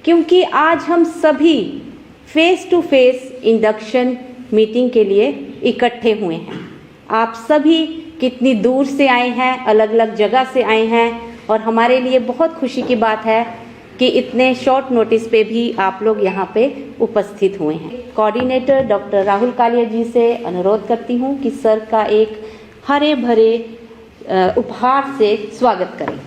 क्योंकि आज हम सभी face to face induction meeting के लिए इकट्ठे हुए हैं। आप सभी कितनी दूर से आए हैं, अलग अलग जगह से आए हैं और हमारे लिए बहुत खुशी की बात है कि इतने शॉर्ट नोटिस पे भी आप लोग यहाँ पे उपस्थित हुए हैं। कोऑर्डिनेटर डॉक्टर राहुल कालिया जी से अनुरोध करती हूँ कि सर का एक हरे भरे उपहार से स्वागत करें।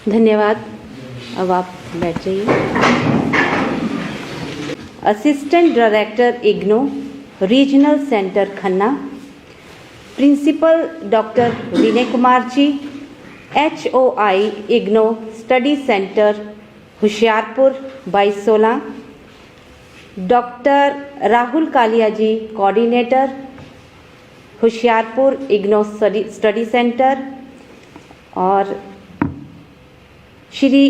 धन्यवाद। अब आप बैठ जाइए। Assistant director IGNOU regional centre Khanna, principal doctor Vinay Kumar ji, HOI IGNOU study centre Hoshiarpur 2216, doctor Rahul Kalia ji coordinator Hoshiarpur IGNOU study centre, और Shri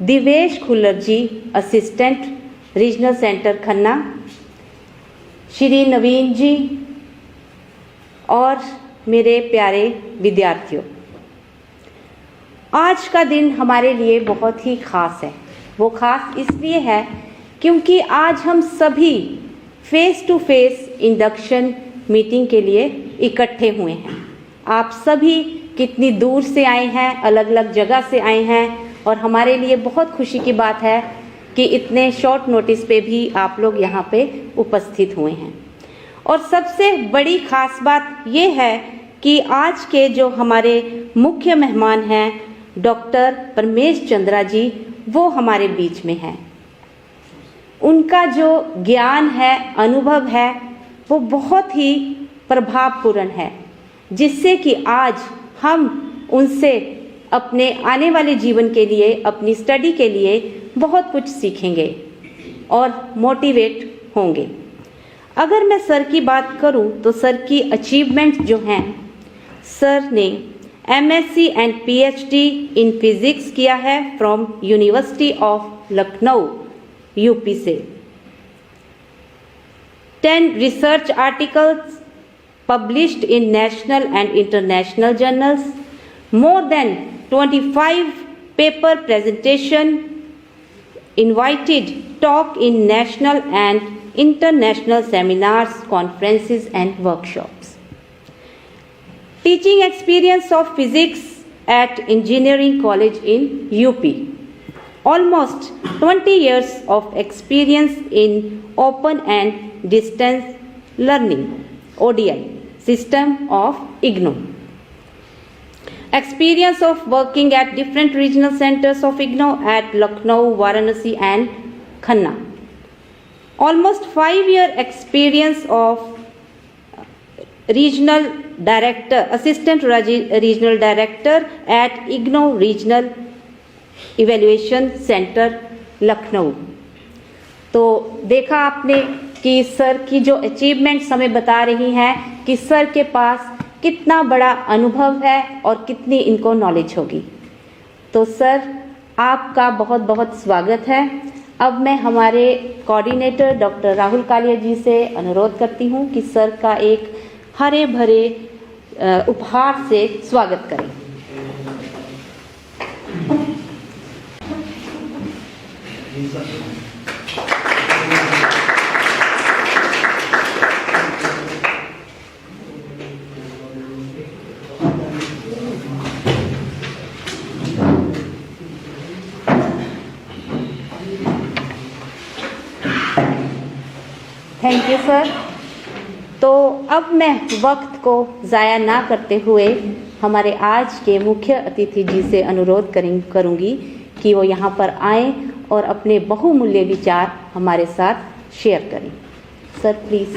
Divesh Khullar ji assistant regional centre Khanna, Shri Naveen ji और मेरे प्यारे विद्यार्थियों, आज का दिन हमारे लिए बहुत ही खास है। वो खास इसलिए है क्योंकि आज हम सभी face to face induction meeting के लिए इकट्ठे हुए हैं। आप सभी कितनी दूर से आए हैं, अलग अलग जगह से आए हैं और हमारे लिए बहुत खुशी की बात है कि इतने शॉर्ट नोटिस पे भी आप लोग यहाँ पे उपस्थित हुए हैं। और सबसे बड़ी खास बात ये है कि आज के जो हमारे मुख्य मेहमान हैं डॉक्टर परमेश चंद्रा जी, वो हमारे बीच में हैं। उनका जो ज्ञान है, अनुभव है, वो बहुत ही प्रभावपूर्ण है, जिससे कि आज हम उनसे अपने आने वाले जीवन के लिए, अपनी स्टडी के लिए बहुत कुछ सीखेंगे और मोटिवेट होंगे। अगर मैं सर की बात करूं तो सर की अचीवमेंट जो हैं, सर ने MSc and PhD in physics किया है from university of Lucknow UP से। 10 research articles published in national and international journals, more than 25 paper presentation, invited talk in national and international seminars, conferences and workshops. Teaching experience of physics at engineering college in UP. almost 20 years of experience in open and distance learning ODL system of IGNOU. Experience of working at different regional centers of IGNOU at Lucknow, Varanasi and Khanna. Almost 5-year experience of regional director, assistant regional director at IGNOU Regional Evaluation Center, Lucknow. तो देखा आपने कि sir की जो achievements हमें बता रही हैं कि सर के पास कितना बड़ा अनुभव है और कितनी इनको नॉलेज होगी। तो सर आपका बहुत बहुत स्वागत है। अब मैं हमारे कोऑर्डिनेटर डॉक्टर राहुल कालिया जी से अनुरोध करती हूँ कि सर का एक हरे भरे उपहार से स्वागत करें। Thank you sir. तो अब मैं वक्त को ज़ाया ना करते हुए हमारे आज के मुख्य अतिथि जी से अनुरोध करूंगी कि वो यहाँ पर आएं और अपने बहुमूल्य विचार हमारे साथ शेयर करें। Sir please.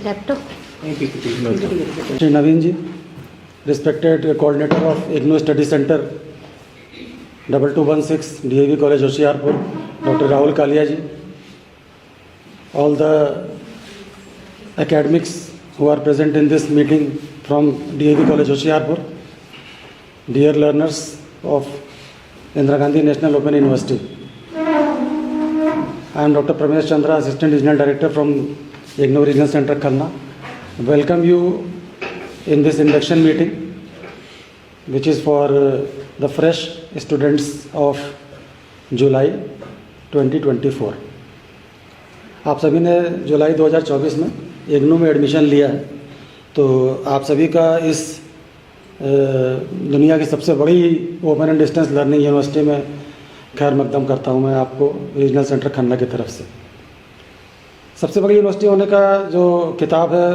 Laptop. Shri Naveen ji, respected coordinator of IGNOU study centre 2216 DAV College होशियारपुर, Dr. Rahul Kalia ji, all the academics who are present in this meeting from DAV College Hoshiarpur, dear learners of Indira Gandhi National Open University. I am Dr. Pramesh Chandra, Assistant Regional Director from IGNOU Regional Center, Khanna. Welcome you in this induction meeting, which is for the fresh students of जुलाई 2024। आप सभी ने जुलाई 2024 में इग्नू में admission लिया है, तो आप सभी का इस दुनिया की सबसे बड़ी open and distance learning university में खैर मकदम करता हूं मैं आपको रीजनल सेंटर खन्ना की तरफ से। सबसे बड़ी यूनिवर्सिटी होने का जो किताब है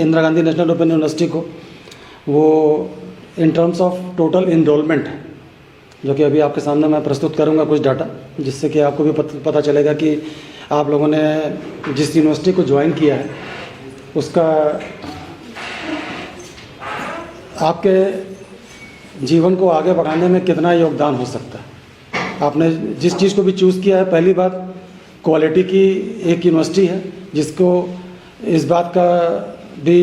Indira Gandhi National Open University को, वो in terms of total enrolment है, जो कि अभी आपके सामने मैं प्रस्तुत करूंगा कुछ डाटा, जिससे कि आपको भी पता चलेगा कि आप लोगों ने जिस यूनिवर्सिटी को ज्वाइन किया है उसका आपके जीवन को आगे बढ़ाने में कितना योगदान हो सकता है। आपने जिस चीज़ को भी चूज़ किया है, पहली बात क्वालिटी की एक यूनिवर्सिटी है जिसको इस बात का भी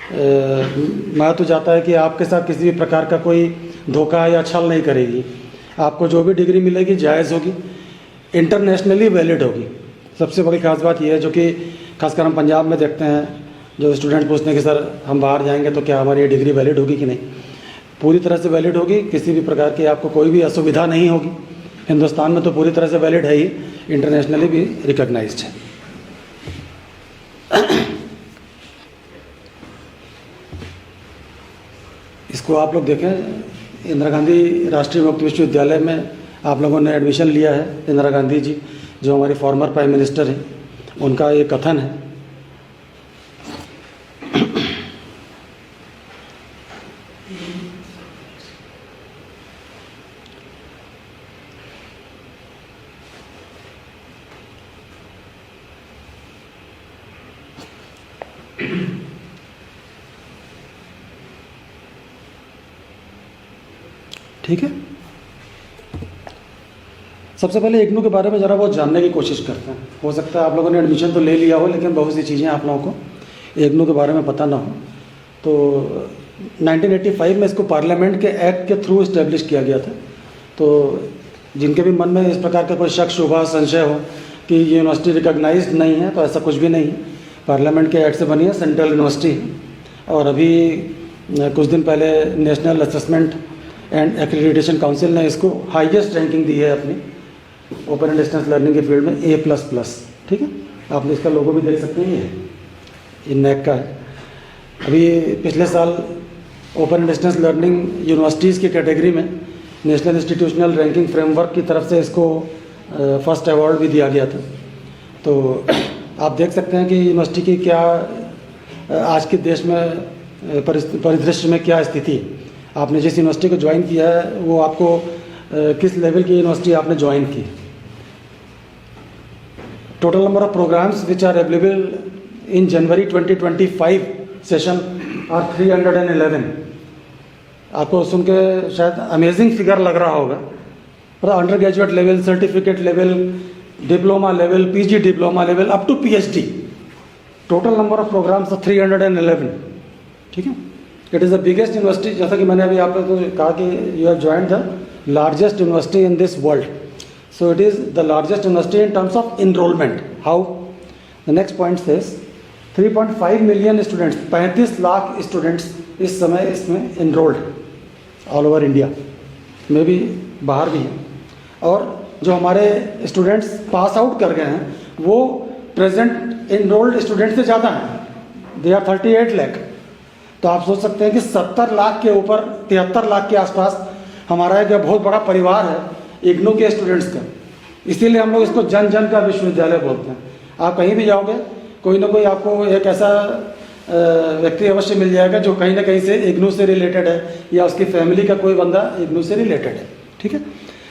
महत्व जाता है कि आपके साथ किसी भी प्रकार का कोई धोखा या छल नहीं करेगी। आपको जो भी डिग्री मिलेगी जायज़ होगी, इंटरनेशनली वैलिड होगी। सबसे बड़ी खास बात यह है, जो कि खासकर हम पंजाब में देखते हैं, जो स्टूडेंट पूछते हैं कि सर हम बाहर जाएंगे तो क्या हमारी ये डिग्री वैलिड होगी कि नहीं। पूरी तरह से वैलिड होगी, किसी भी प्रकार की आपको कोई भी असुविधा नहीं होगी। हिंदुस्तान में तो पूरी तरह से वैलिड है ही, इंटरनेशनली भी रिकॉग्नाइज्ड है। इसको आप लोग देखें, इंदिरा गांधी राष्ट्रीय मुक्त विश्वविद्यालय में आप लोगों ने एडमिशन लिया है। इंदिरा गांधी जी जो हमारी फॉर्मर प्राइम मिनिस्टर हैं, उनका ये कथन है। ठीक है, सबसे पहले इग्नू के बारे में ज़रा बहुत जानने की कोशिश करते हैं। हो सकता है आप लोगों ने एडमिशन तो ले लिया हो, लेकिन बहुत सी चीज़ें आप लोगों को इग्नू के बारे में पता ना हो। तो 1985 में इसको पार्लियामेंट के एक्ट के थ्रू इस्टेब्लिश किया गया था। तो जिनके भी मन में इस प्रकार का कोई शक शुबा संशय हो कि ये यूनिवर्सिटी रिकॉग्नाइज्ड नहीं है, तो ऐसा कुछ भी नहीं है। पार्लियामेंट के एक्ट से बनी है, सेंट्रल यूनिवर्सिटी है। और अभी कुछ दिन पहले national assessment and accreditation council ने इसको हाईएस्ट रैंकिंग दी है अपनी ओपन एंड डिस्टेंस लर्निंग के फील्ड में, A++। ठीक है, आपने इसका लोगो भी देख सकते हैं, ये नेक का है। अभी पिछले साल ओपन डिस्टेंस लर्निंग यूनिवर्सिटीज़ की कैटेगरी में नेशनल इंस्टीट्यूशनल रैंकिंग फ्रेमवर्क की तरफ से इसको फर्स्ट अवार्ड भी दिया गया था। तो आप देख सकते हैं कि यूनिवर्सिटी की क्या आज के देश में परिदृश्य में क्या स्थिति है। आपने जिस यूनिवर्सिटी को ज्वाइन किया है वो आपको किस लेवल की यूनिवर्सिटी आपने ज्वाइन की है। Total number of programmes which are available in January 2025 session are 311। आपको सुन के शायद अमेजिंग फिगर लग रहा होगा, पर undergraduate level, certificate level, diploma level, PG diploma level up to PhD, total number of programmes 311। ठीक है, it is the biggest university. जैसा कि मैंने अभी आपको कहा कि you have joined the largest university in this world, so it is the largest university in terms of enrolment. How? The next point says 3.5 million students, 35 lakh students इस समय इसमें इनरोल्ड ऑल ओवर इंडिया में भी, बाहर भी हैं। और जो हमारे स्टूडेंट्स पास आउट कर गए हैं वो प्रेजेंट इनरोल्ड स्टूडेंट से ज़्यादा हैं, दे आर 38 लाख। तो आप सोच सकते हैं कि 70 लाख के ऊपर, 73 लाख के आसपास हमारा एक बहुत बड़ा परिवार है इग्नू के स्टूडेंट्स का। इसीलिए हम लोग इसको जन जन का विश्वविद्यालय बोलते हैं। आप कहीं भी जाओगे कोई ना कोई आपको एक ऐसा व्यक्ति अवश्य मिल जाएगा जो कहीं ना कहीं से इग्नू से रिलेटेड है, या उसकी फैमिली का कोई बंदा इग्नू से रिलेटेड है। ठीक है,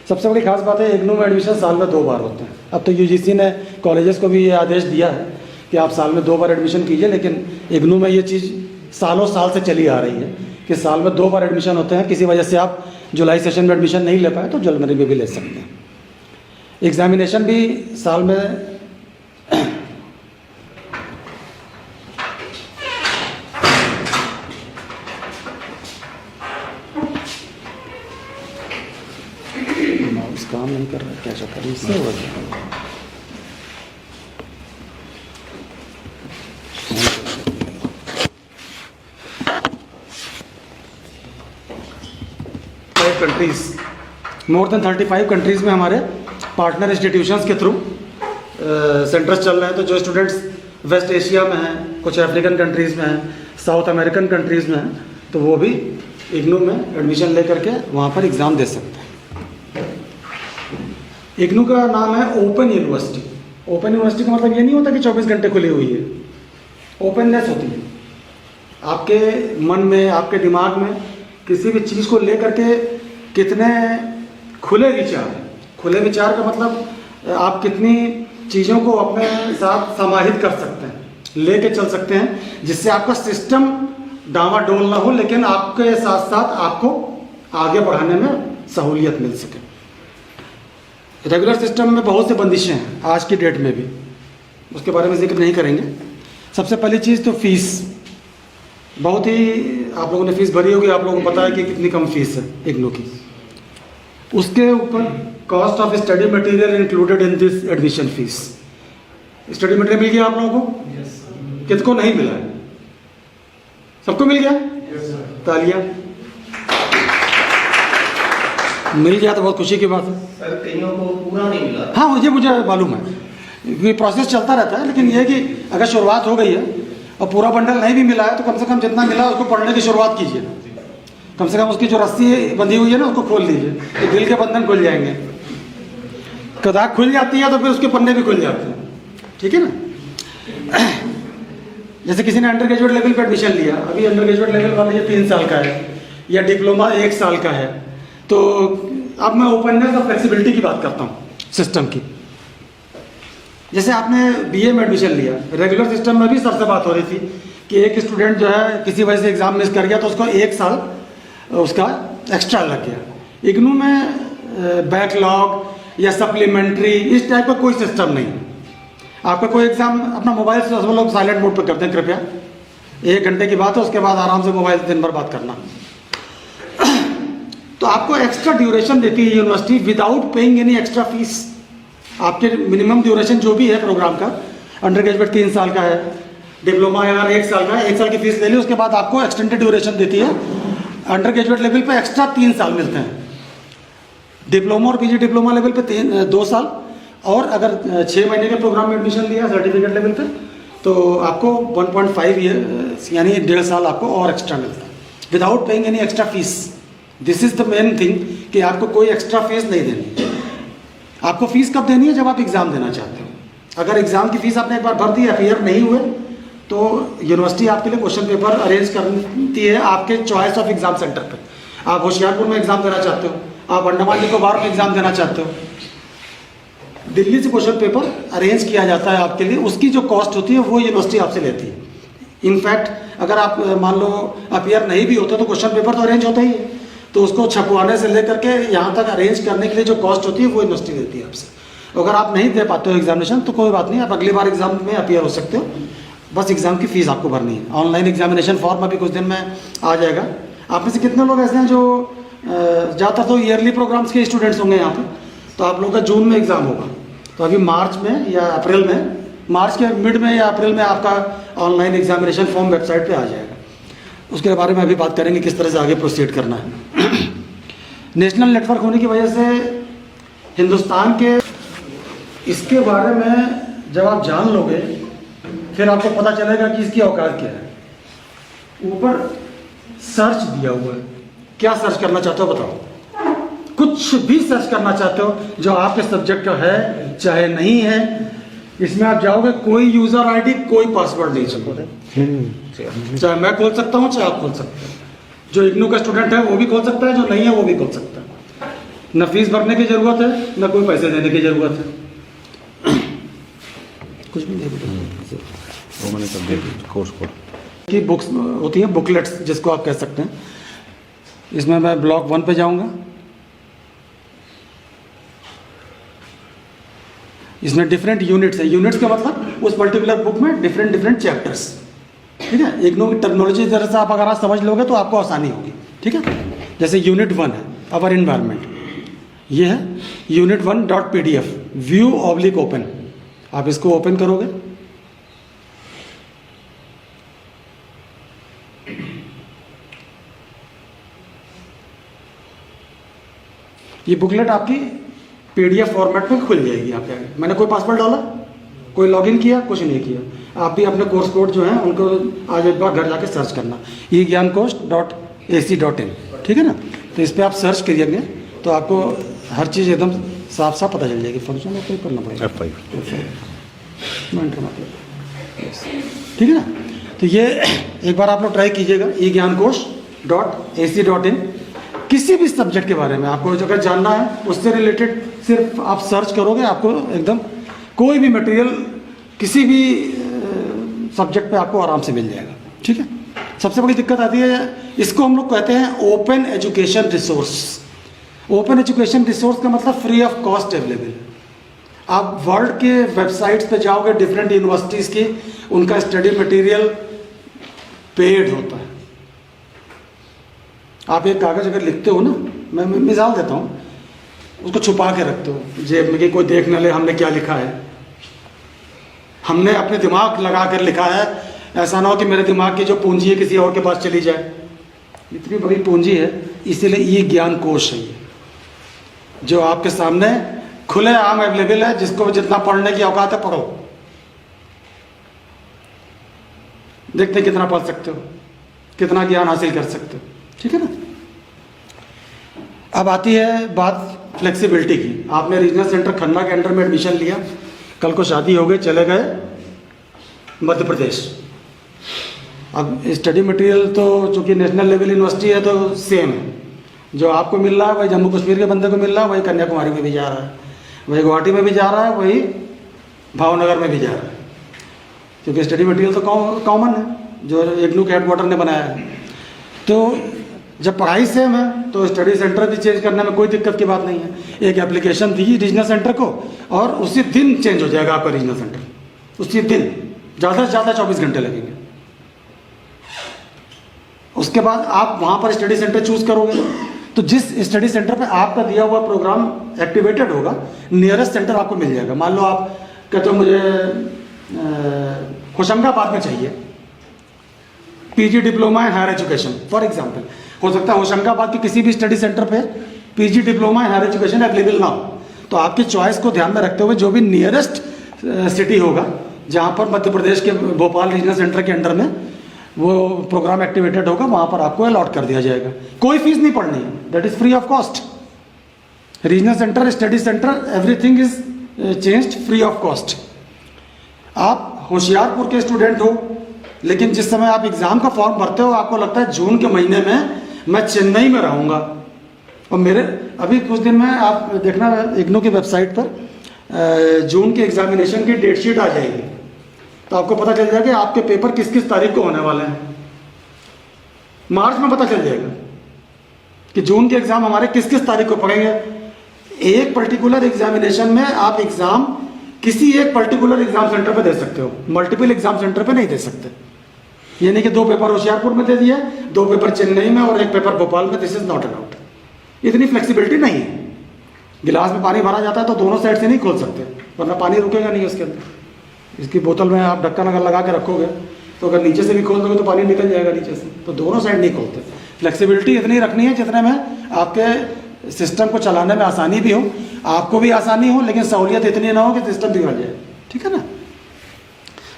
सबसे बड़ी खास बात है इग्नू में एडमिशन साल में 2 बार होते हैं। अब तो यूजीसी ने कॉलेजेस को भी ये आदेश दिया है कि आप साल में 2 बार एडमिशन कीजिए, लेकिन इग्नू में ये चीज़ सालों साल से चली आ रही है कि साल में 2 बार एडमिशन होते हैं। किसी वजह से आप जुलाई सेशन में एडमिशन नहीं ले पाए तो जनवरी में भी ले सकते हैं। एग्जामिनेशन भी साल में माउस काम नहीं कर रहा है, क्या चक्कर है इससे हो गया? कंट्रीज, मोर देन 35 कंट्रीज़ में हमारे पार्टनर इंस्टीट्यूशंस के थ्रू सेंटर्स चल रहे हैं। तो जो स्टूडेंट्स वेस्ट एशिया में हैं, कुछ अफ्रीकन कंट्रीज़ में हैं, साउथ अमेरिकन कंट्रीज़ में हैं, तो वो भी इग्नू में एडमिशन लेकर के वहाँ पर एग्ज़ाम दे सकते हैं। इग्नू का नाम है ओपन यूनिवर्सिटी। ओपन यूनिवर्सिटी का मतलब ये नहीं होता कि 24 घंटे खुली हुई है, ओपननेस होती है। आपके मन में, आपके दिमाग में किसी भी चीज़ को लेकर के कितने खुले विचार, खुले विचार का मतलब आप कितनी चीज़ों को अपने साथ समाहित कर सकते हैं, लेके चल सकते हैं, जिससे आपका सिस्टम डामाडोल ना हो, लेकिन आपके साथ साथ आपको आगे बढ़ाने में सहूलियत मिल सके। रेगुलर सिस्टम में बहुत से बंदिशें हैं आज की डेट में भी, उसके बारे में जिक्र नहीं करेंगे। सबसे पहली चीज़ तो फीस, बहुत ही आप लोगों ने फीस भरी होगी, आप लोगों को पता है कि कितनी कम फीस है इग्नू की। उसके ऊपर cost of study material included in this admission fee. Study material मिल गया आप लोगों को? किसको नहीं मिला है? सबको मिल गया? तालियां। मिल गया तो बहुत खुशी की बात है। सर कईयों को पूरा नहीं मिला। हाँ, मुझे मालूम है, ये प्रोसेस चलता रहता है, लेकिन यह है कि अगर शुरुआत हो गई है और पूरा बंडल नहीं भी मिला है तो कम से कम जितना मिला उसको पढ़ने की शुरुआत कीजिए। कम से कम उसकी जो रस्सी बंधी हुई है ना उसको खोल दीजिए, तो दिल के बंधन खुल जाएंगे। कदाक खुल जाती है तो फिर उसके पन्ने भी खुल जाते हैं। ठीक है ना? जैसे किसी ने अंडर ग्रेजुएट लेवल पर एडमिशन लिया, अभी अंडर ग्रेजुएट लेवल वाला ये 3 साल का है या डिप्लोमा 1 साल का है, तो अब मैं ओपननेस और फ्लेक्सिबिलिटी की बात करता हूँ सिस्टम की। जैसे आपने बीए में एडमिशन लिया, रेगुलर सिस्टम में भी सर से बात हो रही थी कि एक स्टूडेंट जो है किसी वजह से एग्ज़ाम मिस कर गया तो उसको 1 साल उसका एक्स्ट्रा लग गया। इग्नू में बैकलॉग या सप्लीमेंट्री इस टाइप का कोई सिस्टम नहीं है। आपका कोई एग्ज़ाम अपना मोबाइल से, सब लोग साइलेंट मोड पर करते हैं कृपया, 1 घंटे की बात है, उसके बाद आराम से मोबाइल से दिन भर बात करना। तो आपको एक्स्ट्रा ड्यूरेशन देती है university without paying any extra fees. आपके मिनिमम ड्यूरेशन जो भी है प्रोग्राम का, अंडर ग्रेजुएट 3 साल का है, डिप्लोमा या 1 साल का है, 1 साल की फीस ले ली, उसके बाद आपको एक्सटेंडेड ड्यूरेशन देती है। अंडर ग्रेजुएट लेवल पे एक्स्ट्रा 3 साल मिलते हैं, डिप्लोमा और पीजी डिप्लोमा लेवल पे 2 साल, और अगर 6 महीने के प्रोग्राम में एडमिशन लिया सर्टिफिकेट लेवल पे तो आपको 1.5 ईयर यानी 1.5 साल आपको और एक्स्ट्रा मिलता है without paying any extra fees. This is the main thing कि आपको कोई एक्स्ट्रा फीस नहीं देनी। आपको फीस कब देनी है? जब आप एग्ज़ाम देना चाहते हो। अगर एग्ज़ाम की फीस आपने एक बार भर दी, अपीयर नहीं हुए, तो यूनिवर्सिटी आपके लिए क्वेश्चन पेपर अरेंज करती है आपके चॉइस ऑफ एग्ज़ाम सेंटर पर। आप होशियारपुर में एग्ज़ाम देना चाहते हो, आप अंडमान निकोबार में एग्ज़ाम देना चाहते हो, दिल्ली से क्वेश्चन पेपर अरेंज किया जाता है आपके लिए। उसकी जो कॉस्ट होती है वो यूनिवर्सिटी आपसे लेती है। इनफैक्ट अगर आप मान लो अपीयर नहीं भी होते तो क्वेश्चन पेपर तो अरेंज होता ही है, तो उसको छपवाने से लेकर के यहाँ तक अरेंज करने के लिए जो कॉस्ट होती है वो यूनिवर्सिटी देती है आपसे। अगर आप नहीं दे पाते हो एग्जामिनेशन तो कोई बात नहीं, आप अगली बार एग्जाम में अपीयर हो सकते हो, बस एग्जाम की फीस आपको भरनी है। ऑनलाइन एग्जामिनेशन फॉर्म अभी कुछ दिन में आ जाएगा। आप में से कितने लोग ऐसे हैं जो ज़्यादातर तो ईयरली प्रोग्राम्स के स्टूडेंट्स होंगे यहाँ पर, तो आप लोगों का जून में एग्ज़ाम होगा, तो अभी मार्च में या अप्रैल में, मार्च के मिड में या अप्रैल में आपका ऑनलाइन एग्जामिनेशन फॉर्म वेबसाइट पे आ जाएगा। उसके बारे में अभी बात करेंगे किस तरह से आगे प्रोसीड करना है। नेशनल नेटवर्क होने की वजह से हिंदुस्तान के इसके बारे में जब आप जान लोगे फिर आपको पता चलेगा कि इसकी औकात क्या है। ऊपर सर्च दिया हुआ है, क्या सर्च करना चाहते हो बताओ? कुछ भी सर्च करना चाहते हो जो आपके सब्जेक्ट का है चाहे नहीं है, इसमें आप जाओगे, कोई यूजर आईडी कोई पासवर्ड नहीं चाहिए। चाहे मैं खोल सकता हूँ चाहे आप खोल सकते हो, जो इग्नू का स्टूडेंट है वो भी खोल सकता है, जो नहीं है वो भी खोल सकता है। न फीस भरने की जरूरत है न कोई पैसे देने की जरूरत है, कुछ भी नहीं। वो मैंने सब देख कोर्स कोड की बुक्स होती हैं, बुकलेट्स जिसको आप कह सकते हैं। इसमें मैं ब्लॉक 1 पे जाऊंगा। इसमें डिफरेंट यूनिट्स है। यूनिट्स का मतलब उस पर्टिकुलर बुक में डिफरेंट चैप्टर्स, ठीक है। इग्नू की टर्मिनोलॉजी तरह से आप अगर आप समझ लोगे तो आपको आसानी होगी, ठीक है। जैसे यूनिट 1 है अवर इन्वायरमेंट, ये है यूनिट 1.pdf व्यू/ओपन। आप इसको ओपन करोगे, ये बुकलेट आपकी पीडीएफ फॉर्मेट में खुल जाएगी आपके आगे। मैंने कोई पासवर्ड डाला, कोई लॉगिन किया, कुछ नहीं किया। आप भी अपने कोर्स कोड जो है उनको आज एक बार घर जाके सर्च करना, egyankosh.ac.in, ठीक है ना। तो इस पर आप सर्च करिएंगे तो आपको हर चीज़ एकदम साफ साफ पता चल जाएगी। फंक्शन आपको करना पड़ेगा ठीक है ना। तो ये एक बार आप लोग ट्राई कीजिएगा, egyankosh.ac.in। किसी भी सब्जेक्ट के बारे में आपको अगर जानना है उससे रिलेटेड सिर्फ आप सर्च करोगे, आपको एकदम कोई भी मटेरियल किसी भी सब्जेक्ट पे आपको आराम से मिल जाएगा, ठीक है। सबसे बड़ी दिक्कत आती है, इसको हम लोग कहते हैं open education resource. Open education resource का मतलब फ्री ऑफ कॉस्ट अवेलेबल। आप वर्ल्ड के वेबसाइट्स पे जाओगे, डिफरेंट यूनिवर्सिटीज़ की, उनका स्टडी मटेरियल पेड होता है। आप एक कागज़ अगर लिखते हो ना, मैं मिसाल देता हूँ, उसको छुपा के रखते हो जेब में कि कोई देख न ले हमने क्या लिखा है। हमने अपने दिमाग लगा कर लिखा है, ऐसा ना हो कि मेरे दिमाग की जो पूंजी है किसी और के पास चली जाए। इतनी बड़ी पूंजी है, इसीलिए ये ज्ञान कोश है, जो आपके सामने खुले आम अवेलेबल है। जिसको जितना पढ़ने की औकात है पढ़ो, देखते कितना पढ़ सकते हो, कितना ज्ञान हासिल कर सकते हो, ठीक है ना। अब आती है बात फ्लेक्सिबिलिटी की। आपने रीजनल सेंटर खन्ना के अंडर में एडमिशन लिया, कल को शादी हो गई, चले गए मध्य प्रदेश। अब स्टडी मटेरियल तो चूंकि नेशनल लेवल यूनिवर्सिटी है तो सेम है, जो आपको मिल रहा है वही जम्मू कश्मीर के बंदे को मिल रहा है, वही कन्याकुमारी में भी जा रहा है, वही गुवाहाटी में भी जा रहा है, वही भावनगर में भी जा रहा है, क्योंकि स्टडी मटेरियल तो कॉमन है जो इग्नू के हेडक्वार्टर ने बनाया है। तो जब पढ़ाई सेम है तो स्टडी सेंटर भी चेंज करने में कोई दिक्कत की बात नहीं है। एक एप्लीकेशन दी रीजनल सेंटर को और उसी दिन चेंज हो जाएगा आपका रीजनल सेंटर, उसी दिन, ज़्यादा से ज़्यादा 24 घंटे लगेंगे। उसके बाद आप वहाँ पर स्टडी सेंटर चूज करोगे, तो जिस स्टडी सेंटर पे आपका दिया हुआ प्रोग्राम एक्टिवेटेड होगा, नियरेस्ट सेंटर आपको मिल जाएगा। मान लो आप कहते हो मुझे होशंगाबाद में चाहिए PG diploma in higher education for example, हो सकता है होशंगाबाद के किसी भी स्टडी सेंटर पे PG diploma in higher education available ना हो, तो आपकी चॉइस को ध्यान में रखते हुए जो भी नियरेस्ट सिटी होगा जहाँ पर मध्य प्रदेश के भोपाल रीजनल सेंटर के अंडर में वो प्रोग्राम एक्टिवेटेड होगा, वहाँ पर आपको अलॉट कर दिया जाएगा। कोई फीस नहीं पड़नी है, that is free of cost. Regional centre, study centre, everything is changed free of cost. आप होशियारपुर के स्टूडेंट हो, लेकिन जिस समय आप एग्ज़ाम का फॉर्म भरते हो आपको लगता है जून के महीने में मैं चेन्नई में रहूँगा, और मेरे अभी कुछ दिन में आप देखना इग्नू की वेबसाइट पर जून के एग्जामिनेशन की डेट शीट आ जाएगी, तो आपको पता चल जाएगा कि आपके पेपर किस किस तारीख को होने वाले हैं। मार्च में पता चल जाएगा कि जून के एग्ज़ाम हमारे किस किस तारीख को पड़ेंगे। एक पर्टिकुलर एग्जामिनेशन में आप एग्ज़ाम किसी एक पर्टिकुलर एग्जाम सेंटर पे दे सकते हो, मल्टीपल एग्जाम सेंटर पे नहीं दे सकते। ये नहीं कि 2 पेपर होशियारपुर में दे दिया, 2 पेपर चेन्नई में और 1 पेपर भोपाल में, दिस इज नॉट अलाउड। इतनी फ्लेक्सिबिलिटी नहीं है। गिलास में पानी भरा जाता है तो दोनों साइड से नहीं खोल सकते, वरना पानी रुकेगा नहीं उसके अंदर। इसकी बोतल में आप ढक्कन अगर लगा के रखोगे तो अगर नीचे से भी खोल दोगे तो पानी निकल जाएगा नीचे से, तो दोनों साइड नहीं खोलते। फ्लेक्सिबिलिटी इतनी रखनी है जितने में आपके सिस्टम को चलाने में आसानी भी हो, आपको भी आसानी हो, लेकिन सहूलियत इतनी ना हो कि सिस्टम बिगड़ जाए। ठीक है ना?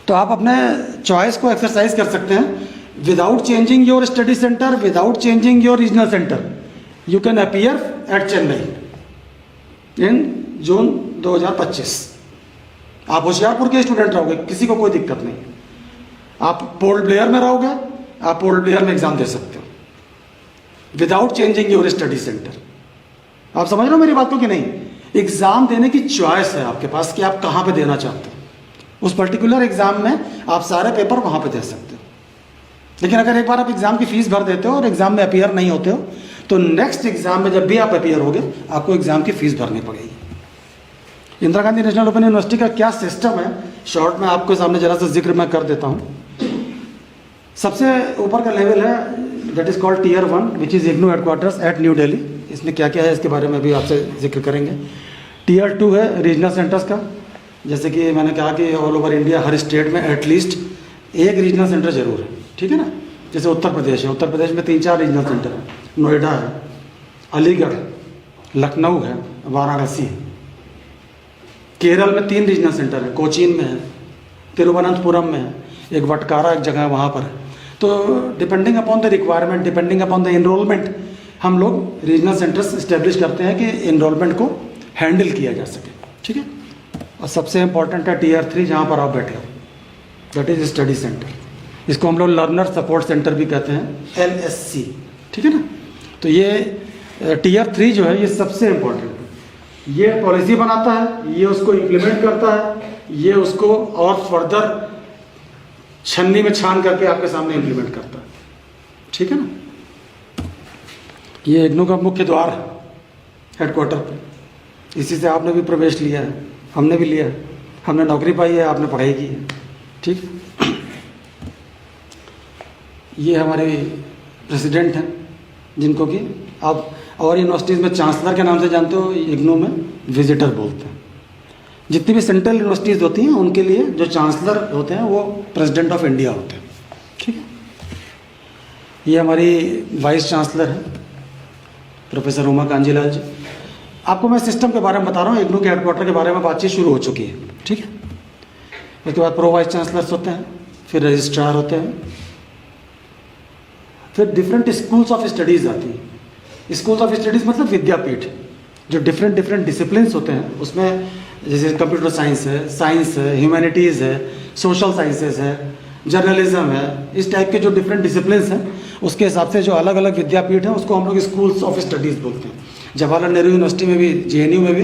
तो आप अपने चॉइस को एक्सरसाइज कर सकते हैं without changing your study centre, without changing your regional centre. You can appear at Chennai in June 2025। आप होशियारपुर के स्टूडेंट रहोगे, किसी को कोई दिक्कत नहीं। आप पोर्ट ब्लेयर में रहोगे, आप पोर्ट ब्लेयर में एग्जाम दे सकते हो without changing your study centre. आप समझ रहे हो मेरी बात को कि नहीं? एग्जाम देने की चॉइस है आपके पास कि आप कहाँ पे देना चाहते हो। उस पर्टिकुलर एग्जाम में आप सारे पेपर वहाँ पे दे सकते हो। लेकिन अगर एक बार आप एग्जाम की फीस भर देते हो और एग्जाम में अपीयर नहीं होते हो, तो नेक्स्ट एग्जाम में जब भी आप अपीयर होगे आपको एग्जाम की फीस भरनी पड़ेगी। Indira Gandhi National Open university का क्या सिस्टम है, शॉर्ट में आपके सामने जरा सा जिक्र मैं कर देता हूँ। सबसे ऊपर का लेवल है that is called tier 1 which is IGNOU headquarters at New Delhi. इसमें क्या क्या है इसके बारे में भी आपसे जिक्र करेंगे। टीयर 2 है रीजनल सेंटर्स का, जैसे कि मैंने कहा कि ऑल ओवर इंडिया हर स्टेट में एटलीस्ट एक रीजनल सेंटर जरूर है। ठीक है ना? जैसे उत्तर प्रदेश है, उत्तर प्रदेश में 3-4 रीजनल सेंटर है। नोएडा है, अलीगढ़, लखनऊ है, वाराणसी है। केरल में 3 रीजनल सेंटर है, कोचीन में है, तिरुवनंतपुरम में है, एक वटकारा एक जगह है वहाँ पर है। तो depending upon the requirement, depending upon the enrolment, हम लोग रीजनल सेंटर्स इस्टेब्लिश करते हैं कि इनरोलमेंट को हैंडल किया जा सके। ठीक है? और सबसे इंपॉर्टेंट है टीयर 3 जहाँ पर आप बैठे हो, दैट इज स्टडी सेंटर। इसको हम लोग लर्नर सपोर्ट सेंटर भी कहते हैं, LSC। ठीक है ना? तो ये टीयर 3 जो है ये सबसे इंपॉर्टेंट है। ये पॉलिसी बनाता है, ये उसको इम्प्लीमेंट करता है, ये उसको और फर्दर छन्नी में छान करके आपके सामने इम्प्लीमेंट करता है। ठीक है ना? ये इग्नू का मुख्य द्वार है हेडक्वार्टर पे, इसी से आपने भी प्रवेश लिया है, हमने भी लिया है, हमने नौकरी पाई है, आपने पढ़ाई की है। ठीक? ये हमारे प्रेसिडेंट हैं जिनको कि आप और यूनिवर्सिटीज़ में चांसलर के नाम से जानते हो, इग्नू में विजिटर बोलते हैं। जितनी भी सेंट्रल यूनिवर्सिटीज़ होती हैं उनके लिए जो चांसलर होते हैं वो प्रेसिडेंट ऑफ इंडिया होते हैं। ठीक है? ये हमारी वाइस चांसलर है प्रोफेसर उमा कांजीलाल जी। आपको मैं सिस्टम के बारे में बता रहा हूँ, इग्नू के हेडक्वार्टर के बारे में बातचीत शुरू हो चुकी है। ठीक है? उसके बाद प्रो वाइस चांसलर्स होते हैं, फिर रजिस्ट्रार होते हैं, फिर डिफरेंट स्कूल्स ऑफ स्टडीज़ आती हैं। स्कूल्स ऑफ स्टडीज़ मतलब विद्यापीठ, जो डिफरेंट डिसिप्लिन्स होते हैं उसमें, जैसे कंप्यूटर साइंस है, ह्यूमैनिटीज़ है, सोशल साइंसेज है, जर्नलिज्म है, इस टाइप के जो डिफरेंट डिसिप्लिन्स हैं उसके हिसाब से जो अलग अलग विद्यापीठ हैं उसको हम लोग स्कूल्स ऑफ स्टडीज़ बोलते हैं। जवाहरलाल नेहरू यूनिवर्सिटी में भी, JNU में भी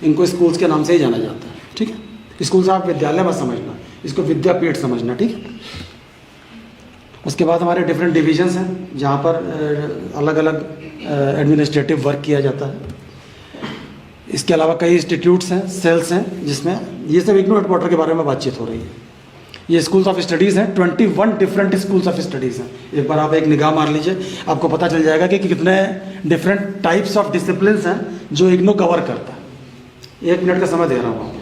इनको स्कूल्स के नाम से ही जाना जाता है। ठीक है? स्कूल्स आप विद्यालय मत समझना, इसको विद्यापीठ समझना। ठीक है? उसके बाद हमारे डिफरेंट डिविजन्स हैं जहाँ पर अलग अलग एडमिनिस्ट्रेटिव वर्क किया जाता है। इसके अलावा कई इंस्टीट्यूट्स हैं, सेल्स हैं, जिसमें ये सब इग्नू हेडक्वार्टर के बारे में बातचीत हो रही है। ये स्कूल्स ऑफ स्टडीज़ हैं, 21 डिफरेंट स्कूल्स ऑफ स्टडीज़ हैं। एक बार आप एक निगाह मार लीजिए, आपको पता चल जाएगा कि कितने डिफरेंट टाइप्स ऑफ डिसिप्लिन्स हैं जो इग्नू कवर करता है। 1 मिनट का समय दे रहा हूँ आपको।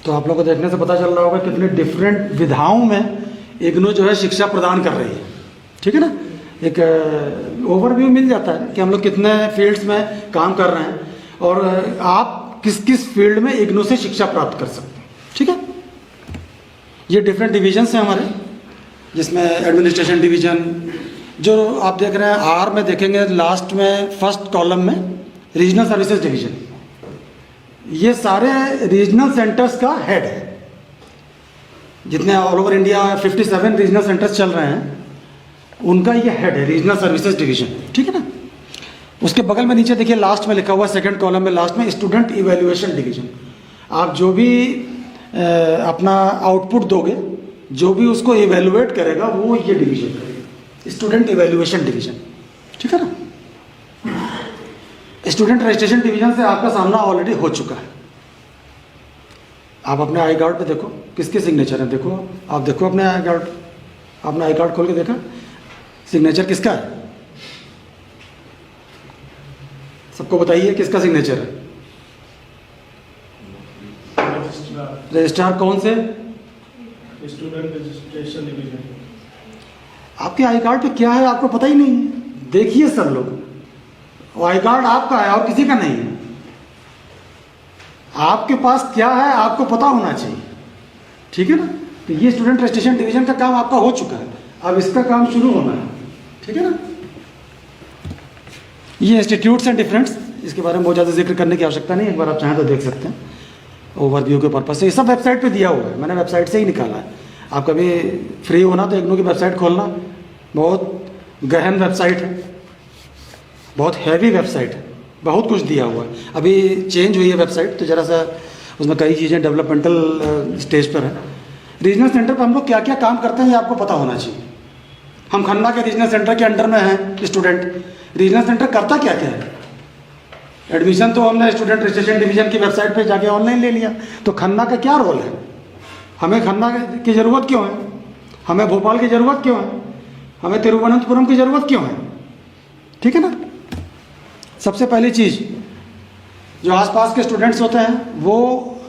तो आप लोगों को देखने से पता चल रहा होगा कितने डिफरेंट विधाओं में इग्नू जो है शिक्षा प्रदान कर रही है। ठीक है ना, एक ओवरव्यू मिल जाता है कि हम लोग कितने फील्ड्स में काम कर रहे हैं और आप किस किस फील्ड में इग्नू से शिक्षा प्राप्त कर सकते हैं। ठीक है, ये डिफरेंट डिविजन्स हैं हमारे, जिसमें एडमिनिस्ट्रेशन डिवीजन, जो आप देख रहे हैं आर में देखेंगे लास्ट में फर्स्ट कॉलम में रीजनल सर्विसेज डिवीजन, ये सारे रीजनल सेंटर्स का हेड है। जितने all over India 57 regional centres चल रहे हैं उनका ये हेड है, रीजनल सर्विसेज डिवीजन। ठीक है ना, उसके बगल में नीचे देखिए लास्ट में लिखा हुआ सेकंड कॉलम में लास्ट में स्टूडेंट इवैल्यूएशन डिवीजन। आप जो भी अपना आउटपुट दोगे, जो भी उसको इवैल्यूएट करेगा वो ये डिवीजन करेगा, स्टूडेंट इवैल्यूएशन डिवीजन। ठीक है ना, स्टूडेंट रजिस्ट्रेशन डिवीजन से आपका सामना ऑलरेडी हो चुका है। आप अपने आई कार्ड पे देखो किसके सिग्नेचर हैं, देखो आप देखो अपने आई कार्ड, आपने आई कार्ड खोल के देखा सिग्नेचर किसका है, सबको बताइए किसका सिग्नेचर है। रजिस्ट्रार कौन से? Student registration division. आपके आई कार्ड पे क्या है आपको पता ही नहीं है। देखिए सब लोग, वो आई कार्ड आपका है और किसी का नहीं है। आपके पास क्या है आपको पता होना चाहिए। ठीक है ना, तो ये स्टूडेंट रजिस्ट्रेशन डिवीजन का काम आपका हो चुका है, अब इसका काम शुरू होना है। ठीक है ना, ये इंस्टीट्यूट्स एंड डिफरेंट्स, इसके बारे में बहुत ज़्यादा जिक्र करने की आवश्यकता नहीं, एक बार आप चाहें तो देख सकते हैं ओवरव्यू के पर्पज से। ये सब वेबसाइट पे दिया हुआ है, मैंने वेबसाइट से ही निकाला है। आप कभी फ्री होना तो इग्नू की वेबसाइट खोलना, बहुत गहन वेबसाइट है, बहुत हैवी वेबसाइट है, बहुत कुछ दिया हुआ है। अभी चेंज हुई है वेबसाइट, तो ज़रा सा उसमें कई चीज़ें डेवलपमेंटल स्टेज पर है। रीजनल सेंटर पर हम लोग क्या क्या काम करते हैं ये आपको पता होना चाहिए। हम खन्ना के रीजनल सेंटर के अंडर में हैं स्टूडेंट। रीजनल सेंटर करता क्या क्या है? एडमिशन तो हमने स्टूडेंट रजिस्ट्रेशन डिवीजन की वेबसाइट पे जाके ऑनलाइन ले लिया, तो खन्ना का क्या रोल है? हमें खन्ना की ज़रूरत क्यों है? हमें भोपाल की ज़रूरत क्यों है? हमें तिरुवनंतपुरम की ज़रूरत क्यों है? ठीक है ना, सबसे पहली चीज़ जो आसपास के स्टूडेंट्स होते हैं वो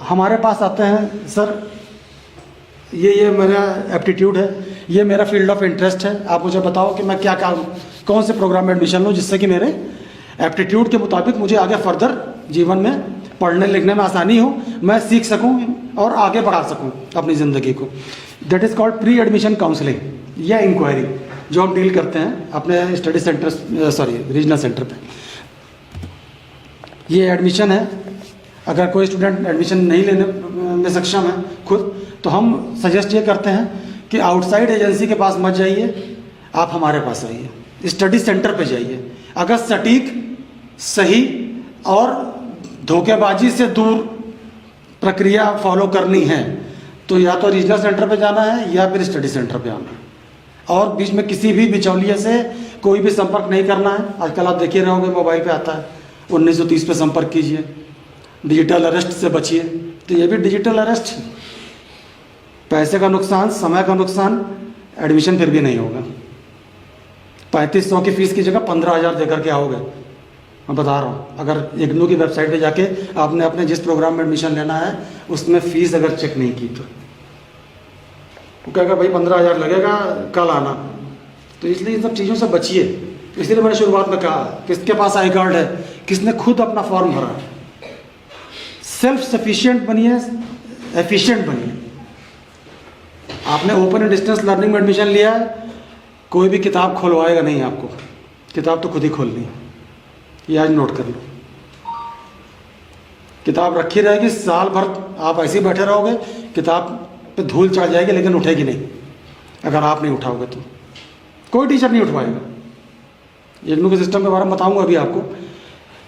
हमारे पास आते हैं, सर ये मेरा एप्टीट्यूड है, ये मेरा फील्ड ऑफ इंटरेस्ट है, आप मुझे बताओ कि मैं क्या काम, कौन से प्रोग्राम में एडमिशन लूँ जिससे कि मेरे एप्टीट्यूड के मुताबिक मुझे आगे फर्दर जीवन में पढ़ने लिखने में आसानी हो, मैं सीख सकूं और आगे बढ़ा सकूं अपनी ज़िंदगी को। That is called pre admission counselling या इंक्वायरी, जो हम डील करते हैं अपने स्टडी सेंटर रीजनल सेंटर पे। ये एडमिशन है, अगर कोई स्टूडेंट एडमिशन नहीं लेने में सक्षम है खुद, तो हम सजेस्ट ये करते हैं कि आउटसाइड एजेंसी के पास मत जाइए, आप हमारे पास आइए, स्टडी सेंटर पे जाइए। अगर सटीक, सही और धोखेबाजी से दूर प्रक्रिया फॉलो करनी है तो या तो रीजनल सेंटर पे जाना है या फिर स्टडी सेंटर पे आना है, और बीच में किसी भी बिचौलिए से कोई भी संपर्क नहीं करना है। आजकल आप देखिए रहोगे मोबाइल पे आता है 1930 पे संपर्क कीजिए, डिजिटल अरेस्ट से बचिए। तो ये भी डिजिटल अरेस्ट, पैसे का नुकसान, समय का नुकसान, एडमिशन फिर भी नहीं होगा। 3500 की फीस की जगह 15,000 देकर के आओगे, मैं बता रहा हूँ। अगर इग्नू की वेबसाइट पे जाके आपने अपने जिस प्रोग्राम में एडमिशन लेना है उसमें फ़ीस अगर चेक नहीं की तो वो कहेगा भाई 15,000 लगेगा, कल आना। तो इसलिए इन सब चीज़ों से बचिए। इसलिए मैंने शुरुआत में कहा किसके पास आई कार्ड है, किसने खुद अपना फॉर्म भरा है। सेल्फ सफिशिएंट बनिए, एफिशिएंट बनिए। आपने ओपन एंड डिस्टेंस लर्निंग में एडमिशन लिया है, कोई भी किताब खोलवाएगा नहीं आपको, किताब तो खुद ही खोलनी है। ये आज नोट कर लो, किताब रखी रहेगी, साल भर आप ऐसे ही बैठे रहोगे, किताब पे धूल चढ़ जाएगी लेकिन उठेगी नहीं। अगर आप नहीं उठाओगे तो कोई टीचर नहीं उठवाएगा। इग्नू के सिस्टम के बारे में बताऊंगा अभी आपको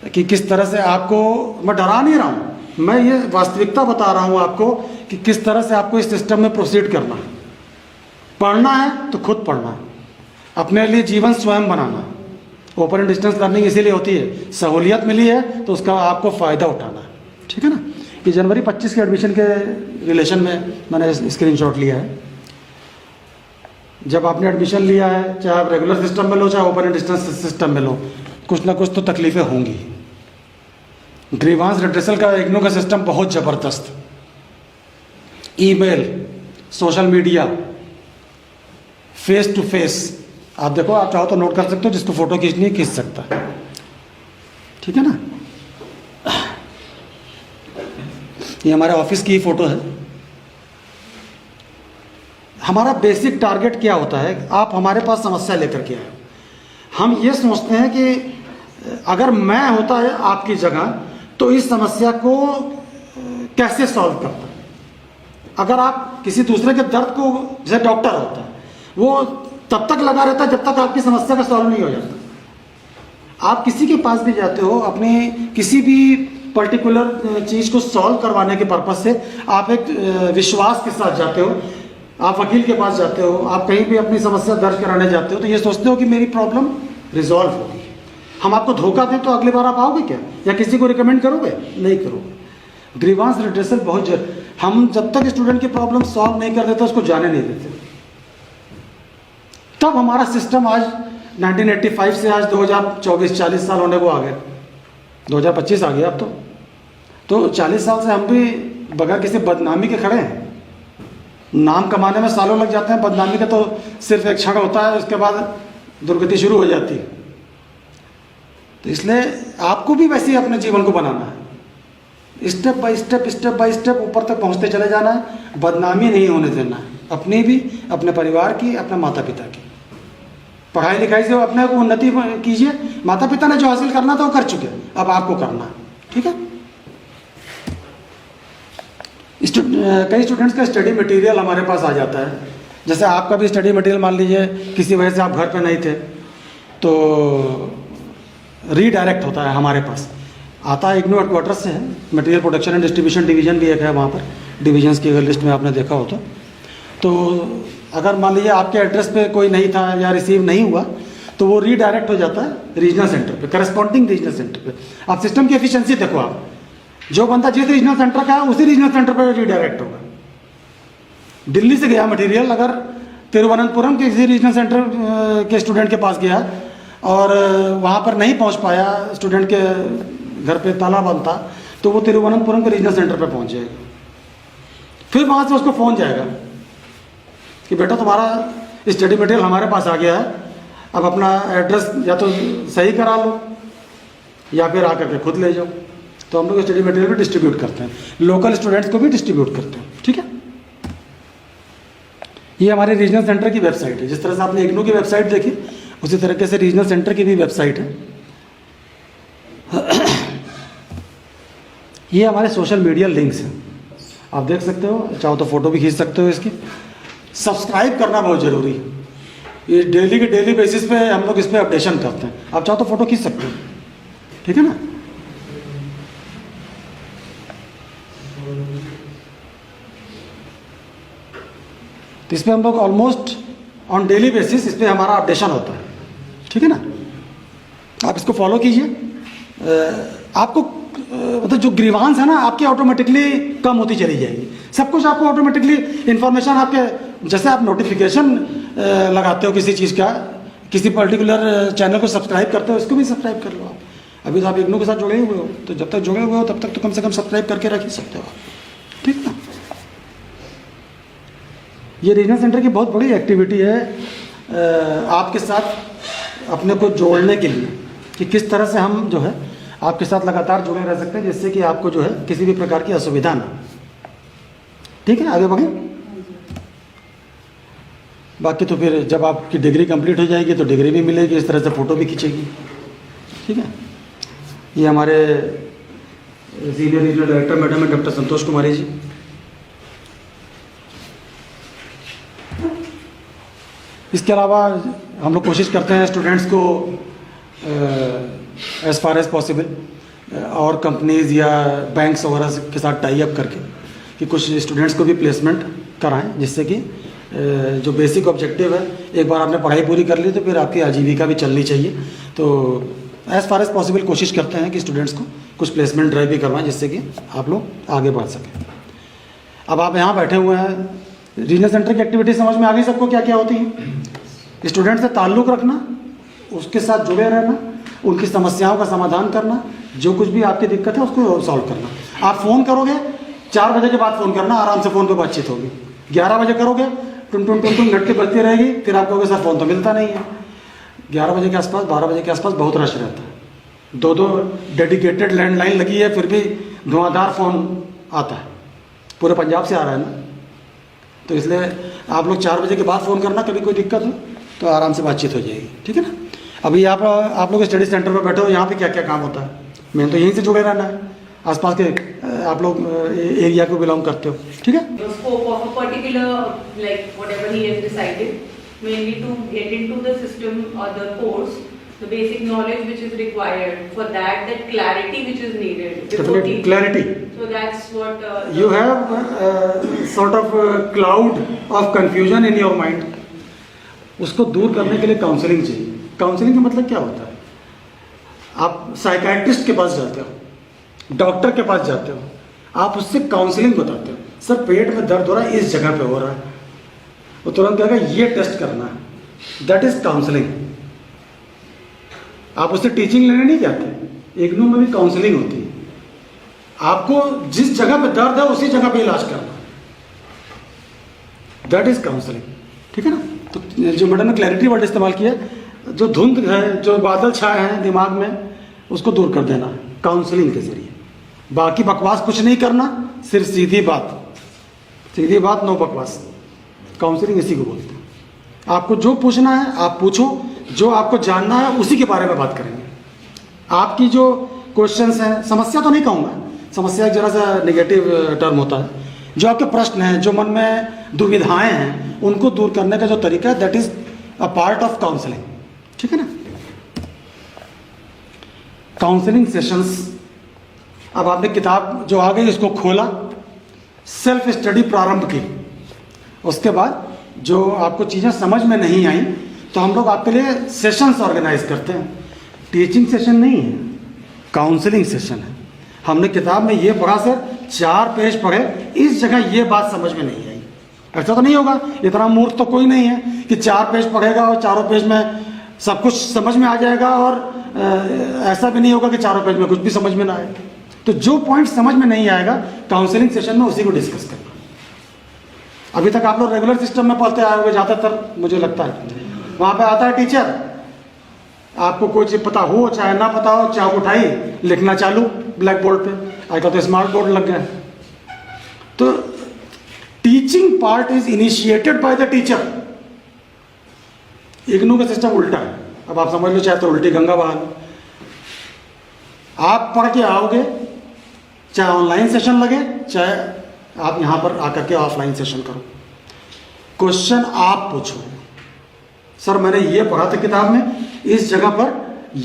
कि किस तरह से आपको, मैं डरा नहीं रहा हूँ, मैं ये वास्तविकता बता रहा हूँ आपको कि किस तरह से आपको इस सिस्टम में प्रोसीड करना है। पढ़ना है तो खुद पढ़ना है, अपने लिए जीवन स्वयं बनाना है। ओपन एंड डिस्टेंस लर्निंग इसीलिए होती है, सहूलियत मिली है तो उसका आपको फ़ायदा उठाना है। ठीक है ना, कि जनवरी 25 के एडमिशन के रिलेशन में मैंने स्क्रीनशॉट लिया है। जब आपने एडमिशन लिया है, चाहे आप रेगुलर सिस्टम में लो चाहे ओपन एंड डिस्टेंस सिस्टम में लो, कुछ ना कुछ तो तकलीफ़ें होंगी। ग्रीवांस रिड्रेसल का इग्नू का सिस्टम बहुत ज़बरदस्त, email, social media, face to face. आप देखो, आप चाहो तो नोट कर सकते हो, जिसको फोटो खींचनी है खींच सकता है, ठीक है ना। ये हमारे ऑफिस की फोटो है। हमारा बेसिक टारगेट क्या होता है, आप हमारे पास समस्या लेकर के आए, हम ये सोचते हैं कि अगर मैं होता है आपकी जगह तो इस समस्या को कैसे सॉल्व करता। अगर आप किसी दूसरे के दर्द को, जैसे डॉक्टर होता है, वो तब तक लगा रहता है जब तक आपकी समस्या का सॉल्व नहीं हो जाता। आप किसी के पास भी जाते हो, अपने किसी भी पर्टिकुलर चीज़ को सॉल्व करवाने के पर्पज से आप एक विश्वास के साथ जाते हो। आप वकील के पास जाते हो, आप कहीं भी अपनी समस्या दर्ज कराने जाते हो, तो ये सोचते हो कि मेरी प्रॉब्लम रिजॉल्व होगी। हम आपको धोखा दें तो अगली बार आप आओगे क्या, या किसी को रिकमेंड करोगे? नहीं करोगे। ग्रीवांस रिड्रेसल बहुत हम जब तक स्टूडेंट की प्रॉब्लम सॉल्व नहीं कर देते उसको जाने नहीं देते। तब हमारा सिस्टम आज 1985 से आज 2024 40 साल होने को आ गए, 2025 आ गया अब तो 40 साल से हम भी बगैर किसी बदनामी के खड़े हैं। नाम कमाने में सालों लग जाते हैं, बदनामी का तो सिर्फ एक क्षण होता है, उसके बाद दुर्गति शुरू हो जाती है। तो इसलिए आपको भी वैसे ही अपने जीवन को बनाना है, स्टेप बाय स्टेप ऊपर तक पहुंचते चले जाना है। बदनामी नहीं होने देना है, अपनी भी, अपने परिवार की, अपने माता पिता की। पढ़ाई लिखाई से अपने को उन्नति कीजिए। माता पिता ने जो हासिल करना था वो कर चुके, अब आपको करना है, ठीक है। कई स्टूडेंट्स का स्टडी मटेरियल हमारे पास आ जाता है, जैसे आपका भी स्टडी मटेरियल मान लीजिए किसी वजह से आप घर पे नहीं थे तो रीडायरेक्ट होता है, हमारे पास आता है। इग्नू हेडक्वार्टर से है, material production and distribution division भी एक है वहाँ पर, डिविजन्स की अगर लिस्ट में आपने देखा हो तो अगर मान लीजिए आपके एड्रेस पे कोई नहीं था या रिसीव नहीं हुआ तो वो रीडायरेक्ट हो जाता है रीजनल सेंटर पे, करस्पॉन्डिंग रीजनल सेंटर पे। आप सिस्टम की एफिशिएंसी देखो, आप जो बंदा जिस रीजनल सेंटर का है उसी रीजनल सेंटर पर रीडायरेक्ट होगा। दिल्ली से गया मटेरियल, अगर तिरुवनंतपुरम के किसी रीजनल सेंटर के स्टूडेंट के पास गया और वहाँ पर नहीं पहुँच पाया, स्टूडेंट के घर पे ताला बंद था, तो वो तिरुवनंतपुरम के रीजनल सेंटर पर पहुँच जाएगा। फिर वहाँ से उसको फ़ोन जाएगा कि बेटा तुम्हारा स्टडी मटेरियल हमारे पास आ गया है, अब अपना एड्रेस या तो सही करा लो या फिर आकर के खुद ले जाओ। तो हम लोग स्टडी मटेरियल भी डिस्ट्रीब्यूट करते हैं, लोकल स्टूडेंट्स को भी डिस्ट्रीब्यूट करते हैं, ठीक है। ये हमारे रीजनल सेंटर की वेबसाइट है। जिस तरह से आपने इग्नू की वेबसाइट देखी, उसी तरीके से रीजनल सेंटर की भी वेबसाइट है। ये हमारे सोशल मीडिया लिंक्स हैं, आप देख सकते हो, चाहो तो फोटो भी खींच सकते हो इसकी। सब्सक्राइब करना बहुत ज़रूरी है, ये डेली के डेली बेसिस पे हम लोग इस पर अपडेशन करते हैं। आप चाहो तो फोटो खींच सकते हो, ठीक है ना। तो इस पर हम लोग ऑलमोस्ट ऑन डेली बेसिस इस पर हमारा अपडेशन होता है, ठीक है ना। आप इसको फॉलो कीजिए। आपको मतलब जो ग्रीवांस है ना आपकी ऑटोमेटिकली कम होती चली जाएगी। सब कुछ आपको ऑटोमेटिकली इन्फॉर्मेशन आपके, जैसे आप नोटिफिकेशन लगाते हो किसी चीज़ का, किसी पर्टिकुलर चैनल को सब्सक्राइब करते हो, इसको भी सब्सक्राइब कर लो आप। अभी तो आप इग्नू के साथ जुड़े हुए हो, तो जब तक जुड़े हुए हो तब तक तो कम से कम सब्सक्राइब करके रख ही सकते हो आप, ठीक ना। ये रीजनल सेंटर की बहुत बड़ी एक्टिविटी है आपके साथ अपने को जोड़ने के लिए, कि किस तरह से हम जो है आपके साथ लगातार जुड़े रह सकते हैं, जिससे कि आपको जो है किसी भी प्रकार की असुविधा ना। ठीक है, आगे बढ़ें। बाकी तो फिर जब आपकी डिग्री कंप्लीट हो जाएगी तो डिग्री भी मिलेगी, इस तरह से फ़ोटो भी खींचेगी, ठीक है। ये हमारे सीनियर रीजनल डायरेक्टर मैडम है डॉक्टर संतोष कुमारी जी। इसके अलावा हम लोग कोशिश करते हैं स्टूडेंट्स को एज़ फार एज़ पॉसिबल और कंपनीज़ या बैंक्स वगैरह के साथ टाई अप करके कि कुछ स्टूडेंट्स को भी प्लेसमेंट कराएं, जिससे कि जो बेसिक ऑब्जेक्टिव है, एक बार आपने पढ़ाई पूरी कर ली तो फिर आपकी आजीविका भी चलनी चाहिए। तो एज़ फार एज़ पॉसिबल कोशिश करते हैं कि स्टूडेंट्स को कुछ प्लेसमेंट ड्राइव भी करवाएं, जिससे कि आप लोग आगे बढ़ सकें। अब आप यहाँ बैठे हुए हैं, रीजनल सेंटर की एक्टिविटी समझ में आ गई सबको क्या क्या होती है। स्टूडेंट से ताल्लुक़ रखना, उसके साथ जुड़े रहना, उनकी समस्याओं का समाधान करना, जो कुछ भी आपकी दिक्कत है उसको सॉल्व करना। आप फ़ोन करोगे 4 बजे के बाद फ़ोन करना, आराम से फ़ोन पे बातचीत होगी। 11 बजे करोगे, टुन टुन टुन टुन घंटे बजती रहेगी, फिर आप कहोगे सर फ़ोन तो मिलता नहीं है। 11 बजे के आसपास, 12 बजे के आसपास बहुत रश रहता है। 2-2 डेडिकेटेड लैंडलाइन लगी है, फिर भी धुआंधार फ़ोन आता है। पूरे पंजाब से आ रहा है ना, तो इसलिए आप लोग 4 बजे के बाद फ़ोन करना, कभी कोई दिक्कत हो तो आराम से बातचीत हो जाएगी, ठीक है ना। अभी आप लोग स्टडी सेंटर में बैठे हो, यहाँ पे क्या क्या काम होता है, मैंने तो यहीं से जुड़े रहना है, आसपास के आप लोग एरिया को बिलोंग करते हो, ठीक है। The scope of a particular, like whatever he has decided, mainly to get into the system or the course, the basic knowledge which is required for that, that clarity which is needed. before teaching. Clarity. So that's what You have sort of cloud of confusion in your mind. उसको दूर करने के लिए counselling चाहिए। Counselling का मतलब क्या होता है? आप साइकाइट्रिस्ट के पास जाते हो, डॉक्टर के पास जाते हो, आप उससे काउंसलिंग बताते हो, सर पेट में दर्द हो रहा है, इस जगह पे हो रहा है, वो तुरंत कहेगा ये टेस्ट करना है, दैट इज काउंसलिंग। आप उससे टीचिंग लेने नहीं जाते, इग्नू में भी काउंसलिंग होती है। आपको जिस जगह पे दर्द है उसी जगह पे इलाज करना, दैट इज काउंसलिंग, ठीक है ना। तो जो मैडम ने क्लैरिटी वर्ड इस्तेमाल किया, जो धुंध है, जो बादल छाए हैं दिमाग में, उसको दूर कर देना काउंसलिंग के जरिए। बाकी बकवास कुछ नहीं करना, सिर्फ सीधी बात, नो बकवास। काउंसलिंग इसी को बोलते हैं। आपको जो पूछना है आप पूछो, जो आपको जानना है उसी के बारे में बात करेंगे। आपकी जो क्वेश्चंस हैं, समस्या तो नहीं कहूँगा, समस्या एक जरा सा नेगेटिव टर्म होता है, जो आपके प्रश्न हैं, जो मन में दुविधाएं हैं, उनको दूर करने का जो तरीका है, that is a part of counselling, ठीक है ना। काउंसलिंग सेशंस, अब आपने किताब जो आ गई इसको खोला, सेल्फ स्टडी प्रारंभ की, उसके बाद जो आपको चीज़ें समझ में नहीं आई तो हम लोग आपके लिए सेशंस ऑर्गेनाइज करते हैं। टीचिंग सेशन नहीं है, काउंसलिंग सेशन है। हमने किताब में ये पढ़ा सर, 4 पेज पढ़े, इस जगह ये बात समझ में नहीं आई। ऐसा तो नहीं होगा, इतना मूर्ख तो कोई नहीं है कि 4 पेज पढ़ेगा और 4 पेज में सब कुछ समझ में आ जाएगा, और ऐसा भी नहीं होगा कि 4 पेज में कुछ भी समझ में ना आए। तो जो पॉइंट समझ में नहीं आएगा काउंसलिंग सेशन में, उसी को डिस्कस करना। अभी तक आप लोग रेगुलर सिस्टम में पढ़ते आए हुए ज़्यादातर, मुझे लगता है वहाँ पे आता है टीचर, आपको कोई चीज़ पता हो चाहे ना पता हो, चाक उठाई, लिखना चालू ब्लैक बोर्ड पे। आजकल तो स्मार्ट बोर्ड लग गए। तो teaching part is initiated by the teacher. IGNOU का सिस्टम उल्टा है। अब आप समझ लो, चाहे तो उल्टी गंगा बहा लो। आप पढ़ के आओगे, चाहे ऑनलाइन सेशन लगे, चाहे आप यहाँ पर आकर के ऑफलाइन सेशन करो, क्वेश्चन आप पूछो, सर मैंने ये पढ़ा था किताब में, इस जगह पर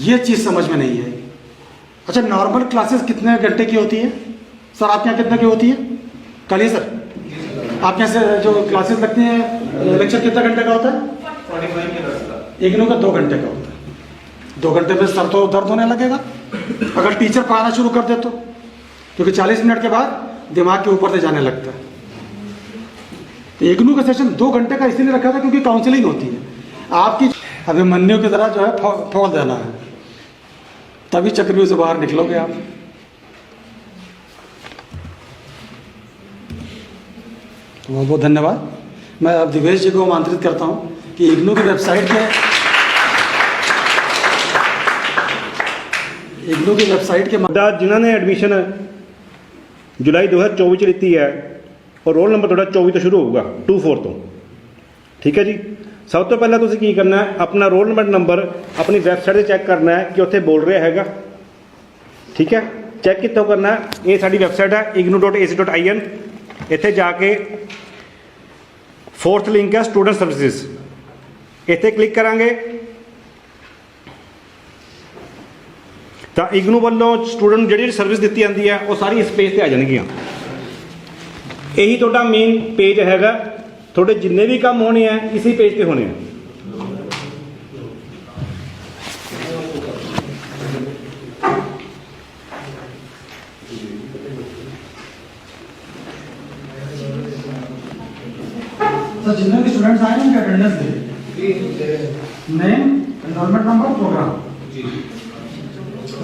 ये चीज़ समझ में नहीं आई। अच्छा, नॉर्मल क्लासेस कितने घंटे की होती है सर? आपके यहाँ कितने की होती है? कल ही सर आपके यहाँ से जो क्लासेस लगती हैं, लेक्चर कितना घंटे का होता है? 45 मिनट का। इग्नू का 2 घंटे का होता है। 2 घंटे में सर तो दर्द होने लगेगा अगर टीचर पढ़ाना शुरू कर दे तो, क्योंकि 40 मिनट के बाद दिमाग के ऊपर से जाने लगता है। तो इग्नू का सेशन 2 घंटे का इसीलिए रखा था क्योंकि काउंसलिंग होती है आपकी। अभिमन्यु की तरह जो है फोड़ देना है, तभी चक्रव्यूह से बाहर निकलोगे आप। बहुत बहुत धन्यवाद। मैं अब दिवेश जी को आमंत्रित करता हूँ कि इग्नू की वेबसाइट के जिन्होंने एडमिशन जुलाई 2024 ਚ लीती है और रोल नंबर थोड़ा 24 तो शुरू होगा 24 तो, ठीक है जी। सब तो पहला तुसीं की करना है, अपना रोल नंबर अपनी वैबसाइट से चैक करना है कि उत्थे बोल रहा हैगा, ठीक है। चैक कितों करना है? ये साडी वैबसाइट है ignu.ac.in। इत्थे जाके 4th लिंक है स्टूडेंट सर्विसेज, इत्थे क्लिक करांगे तो इग्नू वालों स्टूडेंट जी सर्विस दी जाती है वो सारी इस पेज पर आ जाएगियाँ। यही थोड़ा मेन पेज हैगा, थोड़े जिन्ने भी काम होने हैं इसी पेज पे होने हैं। सर जितने भी स्टूडेंट्स आए हैं उनके अटेंडेंस दे, name, enrolment number, programme,